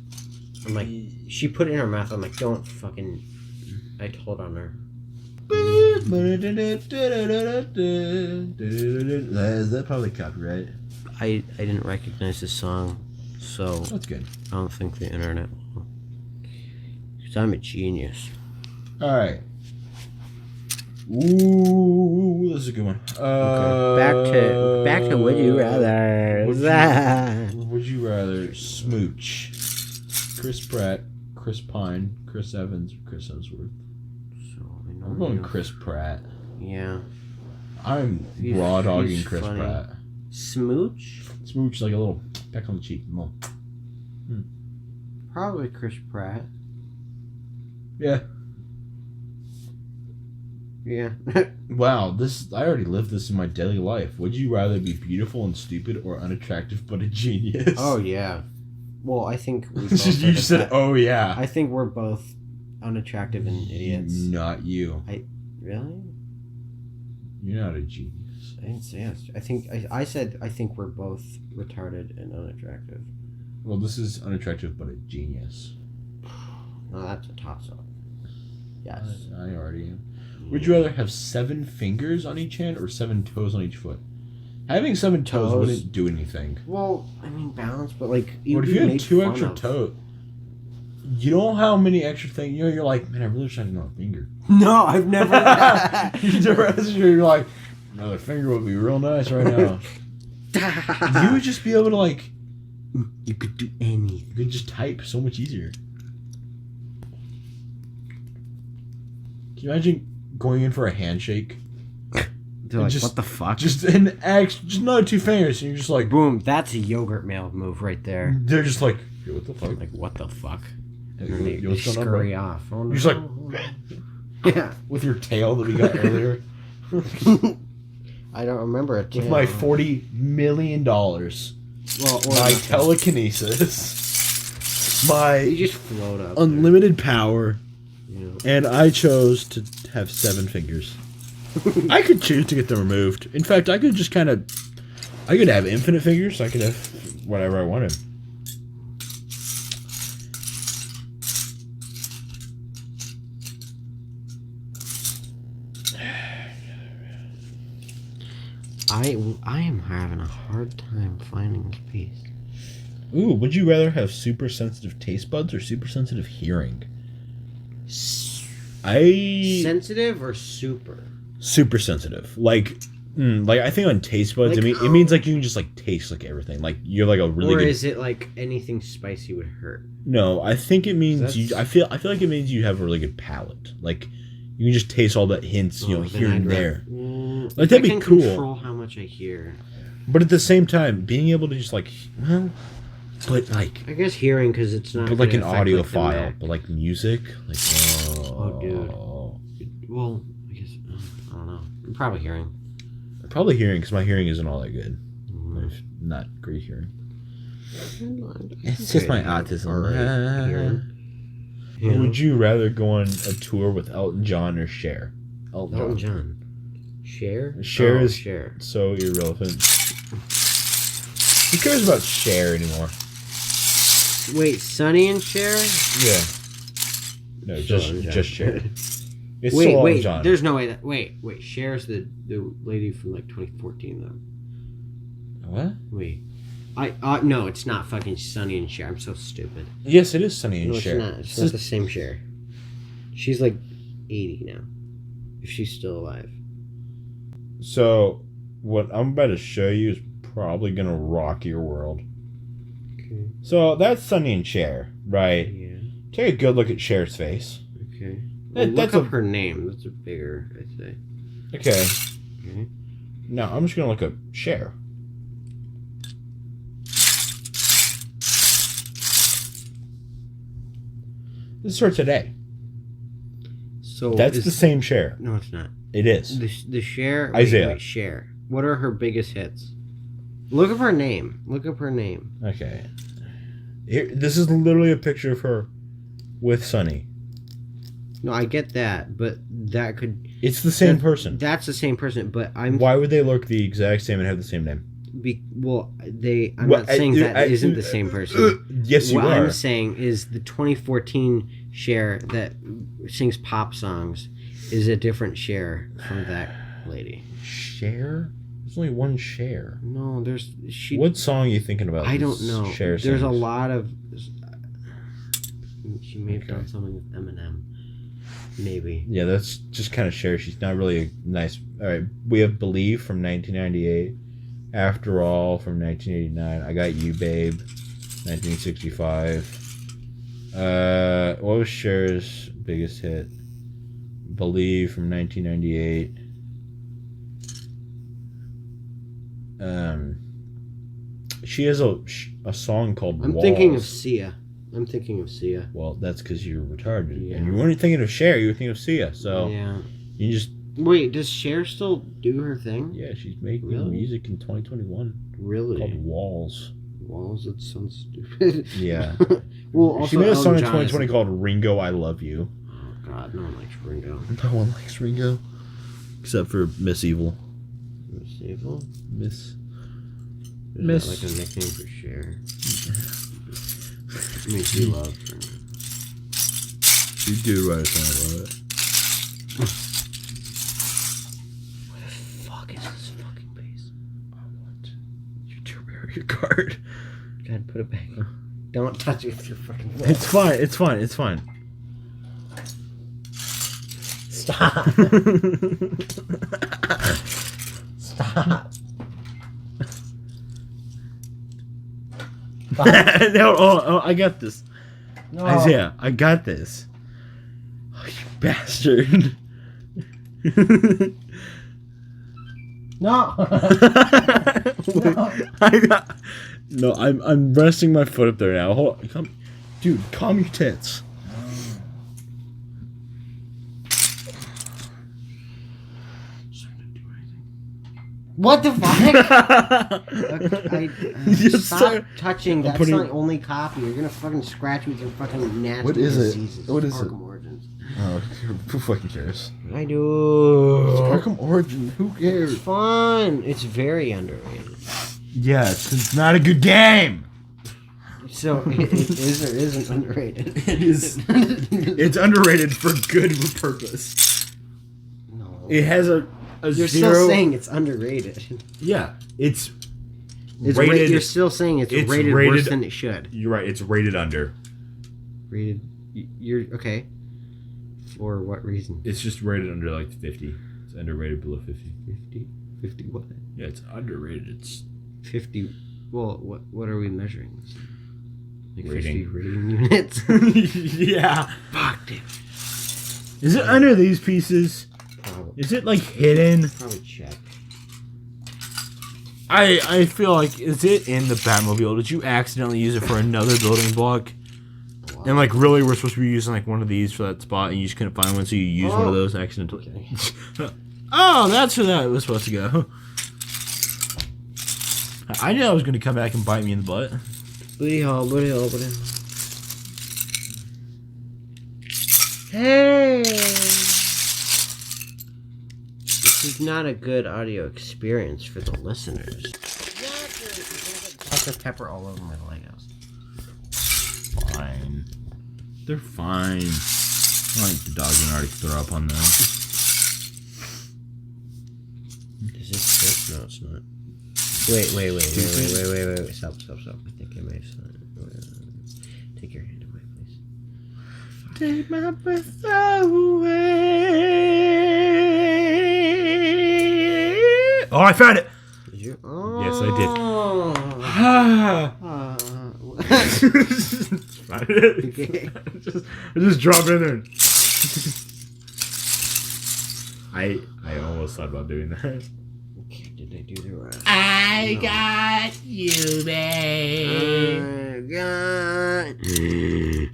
I'm like, she put it in her mouth. I'm like, don't fucking. I told on her. Is that probably copyright? I didn't recognize this song, so That's good. I don't think the internet will. Because I'm a genius. Alright. Ooh, this is a good one. Okay. Back to Would You Rather. Would you rather smooch Chris Pratt, Chris Pine, Chris Evans, or Chris Hemsworth? I'm going Chris Pratt. Yeah. I'm raw dogging he's Chris funny. Pratt. Smooch? Smooch like a little peck on the cheek. Probably Chris Pratt. Yeah. Yeah. Wow, I already lived this in my daily life. Would you rather be beautiful and stupid or unattractive but a genius? Oh, yeah. Well, I think we both You just said, oh, yeah. I think we're both unattractive and idiots. Not you. Really? You're not a genius. I didn't say yes. I said I think we're both retarded and unattractive. Well, this is unattractive but a genius. No, that's a toss-up. Yes. I already am. Would you rather have 7 fingers on each hand or 7 toes on each foot? Having 7 toes wouldn't do anything. Well, I mean balance, but like What if you had 2 extra toes? You know how many extra things? You know, you're like, man, I really wish I had another finger. No, I've never. You're like, another finger would be real nice right now. You would just be able to like. You could do anything. You could just type so much easier. Can you imagine going in for a handshake? They're like, what the fuck? Just another 2 fingers, and you're just like, boom. That's a yogurt mail move right there. They're just like, hey, what the fuck? Like, what the fuck? Hey, And they what's going on, bro? scurry off. Oh, no. You're just like, yeah. with your tail that we got earlier. I don't remember it. With my $40 million. My telekinesis. My you just float up. unlimited power. Yeah. And I chose to have 7 fingers. I could choose to get them removed. In fact, I could just kind of... I could have infinite fingers. I could have whatever I wanted. I am having a hard time finding this piece. Ooh, would you rather have super sensitive taste buds or super sensitive hearing? Sensitive or super? Super sensitive. Like I think on taste buds, Like, it means like you can just like taste like everything. Like you're like a really or good... is it like anything spicy would hurt? No, I think it means That's... I feel like it means you have a really good palate. Like you can just taste all the hints, here and there. Like that'd be cool. Control how much I hear. But at the same time, being able to just like, well, but like, I guess hearing because it's not. but like an affect, audio like, the file, Mac. but like music, like Oh, dude. Well, I guess I don't know. I'm probably hearing. Probably hearing because my hearing isn't all that good. Not great hearing. It's just my autism. Hearing. Would you rather go on a tour with Elton John or Cher? Elton John. Cher? Cher is Cher. so irrelevant. Who cares about Cher anymore? Wait, Sonny and Cher? Yeah. No, just Cher. It's wait, John. there's no way that... Wait, Cher's the lady from, like, 2014, though. What? Wait. No, it's not fucking Sonny and Cher. I'm so stupid. Yes, it is Sonny and Cher. It's not the same Cher. She's, like, 80 now. If she's still alive. So, what I'm about to show you is probably going to rock your world. Okay. So, that's Sonny and Cher, right? Yeah. Take a good look at Cher's face. Okay. Well, That's look up her name. That's a bigger, I'd say. Okay. Okay. Now, I'm just going to look up Cher. This is her today. So that's the same Cher. No, it's not. It is. The Cher. Isaiah. Cher. What are her biggest hits? Look up her name. Okay. Here, this is literally a picture of her with Sonny. No, I get that, but that could... It's the same person. That's the same person, but Why would they look the exact same and have the same name? I'm not saying that isn't the same person. Yes, you are. What I'm saying is the 2014 Cher that sings pop songs is a different Cher from that lady. Cher? There's only one Cher. No, there's... What song are you thinking about? I don't know. Cher there's sings? a lot of... She may have done something with Eminem. Maybe. Yeah, that's just kind of Cher. She's not really a nice... Alright, we have Believe from 1998. After All from 1989. I Got You, Babe, 1965. What was Cher's biggest hit? Believe from 1998. She has a song called I'm Walls. thinking of Sia. Well, that's because you're retarded. Yeah. And you weren't thinking of Cher, you were thinking of Sia. So yeah. you just... Wait, does Cher still do her thing? Yeah, she's making Really? music in 2021. Really? Called Walls. Walls? That sounds stupid. Yeah. Well, also she made a song in Elton John 2020 called Ringo, I Love You. Oh, God, no one likes Ringo. No one likes Ringo. Except for Miss Evil. Miss Evil? Miss. Is that like a nickname for Cher? I mean, she loves her. She did write a song about it. What the fuck is this fucking bass? I want you to wear your card. God, put it back. Don't touch it with your fucking phone. It's fine. It's fine. It's fine. Stop. Stop. No, oh, I got this. No. Isaiah, I got this. Oh, you bastard. No. No, I'm resting my foot up there now. Hold on. Dude, calm your tits. What the fuck? Stop touching. That's putting... not the only copy. You're gonna fucking scratch with your fucking nasty What is diseases. it? What is Arkham it? Origins. Oh, who fucking cares? I do. It's Arkham Origin. Who cares? It's fun. It's very underrated. Yeah, it's not a good game. So it is or isn't underrated. It is. It's underrated for good purpose. No. It has a You're zero... still saying it's underrated. Yeah, it's rated. You're still saying it's rated worse than it should. You're right. It's rated under. Rated. You're okay. For what reason? It's just rated under like 50. It's underrated below 50. 50? 50 what? Yeah, it's underrated. It's 50. Well, what are we measuring? Like rating. 50 rating units. Yeah. Fuck, dude. Is it under these pieces? Probably. Is it like hidden? Probably check. I feel like, is it in the Batmobile? Did you accidentally use it for another building block? Wow. And like really we're supposed to be using like one of these for that spot and you just couldn't find one so you used one of those accidentally. Okay. Oh, that's where that was supposed to go. I knew I was going to come back and bite me in the butt. Booty hole, booty hole, booty hole. Hey! This is not a good audio experience for the listeners. Dr. Pepper all over my Legos. Fine. They're fine. I like the dog's gonna already throw up on them. Is this it? No, it's not. Wait. Stop. I think I may have said it. Take your hand away, please. Take my breath away. Oh, I found it! Did you? Oh. Yes, I did. Okay. I just drop it in there. I almost thought about doing that. Okay, did I do the right? I got you, babe. I got you.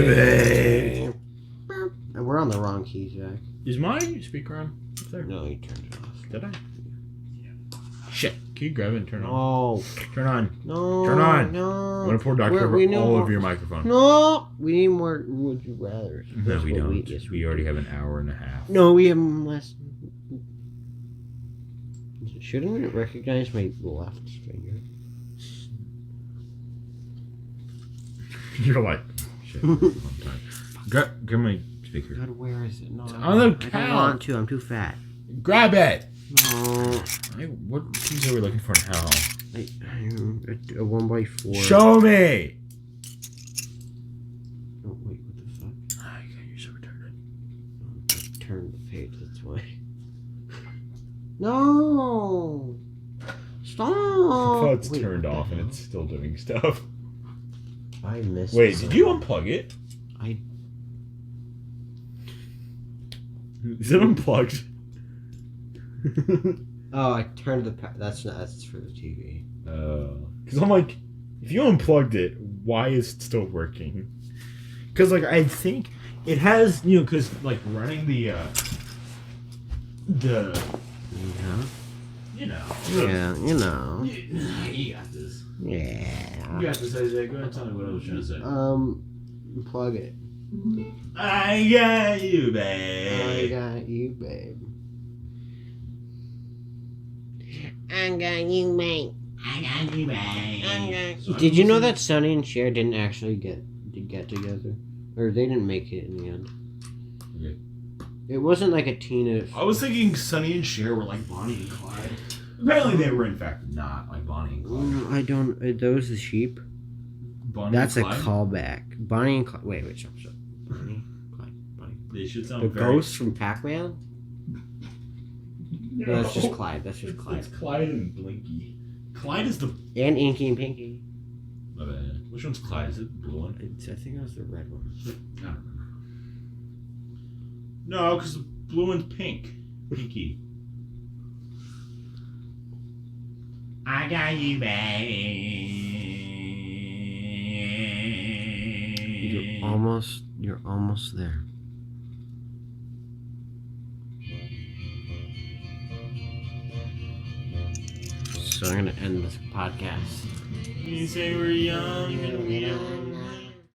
babe. We're on the wrong key, Jack. Is my speaker on? There. No, you turned it off. Did I? Shit. Can you grab it and turn it on? No. Turn on. No. Turn on. No. I'm going to pour Dr. Pepper all over your microphone. No. We need more Would You Rather. No, we don't. We already have an hour and a half. No, we have less. Shouldn't it recognize my left finger? You're like, shit. Grab my speaker. God, where is it? No, on the I don't couch. want to. I'm too fat. Grab it. No. What keys are we looking for now? A 1x4. Show me. Oh, wait, what the fuck? You're so retarded. I turned the page, that's why. No! Stop! Oh, it's Wait, turned what the off and hell? it's still doing stuff. I missed Wait, something. did you unplug it? Is it unplugged? Oh, I turned the... That's for the TV. Because I'm like, if you unplugged it, why is it still working? Because, like, I think it has, because, like, running the... Yeah. Yeah, you know. You got this. Yeah. You got this, AJ. Go ahead and tell me what I was trying to say. Plug it. I got you, I babe. got you, babe. I got you, babe. I got you, babe. Did you know that Sonny and Cher didn't actually get together? Or they didn't make it in the end. Okay. It wasn't like a Tina... I was thinking Sonny and Cher were like Bonnie and Clyde. Apparently they were in fact not like Bonnie and Clyde. No, I don't... Are those the sheep? Bonnie That's and a Clyde? callback. Bonnie and Clyde... Wait, stop. Bonnie, Clyde, Bonnie. They should sound The very... ghost from Pac-Man? No, that's just Clyde. That's just Clyde. It's Clyde and Blinky. Clyde is the... And Inky and Pinky. My bad. Which one's Clyde? Is it the blue one? I think it was the red one. I don't remember. No, because the blue one's pink. Pinky. I got you, babe. You're almost there. So I'm gonna end this podcast. You say we're young and we don't know.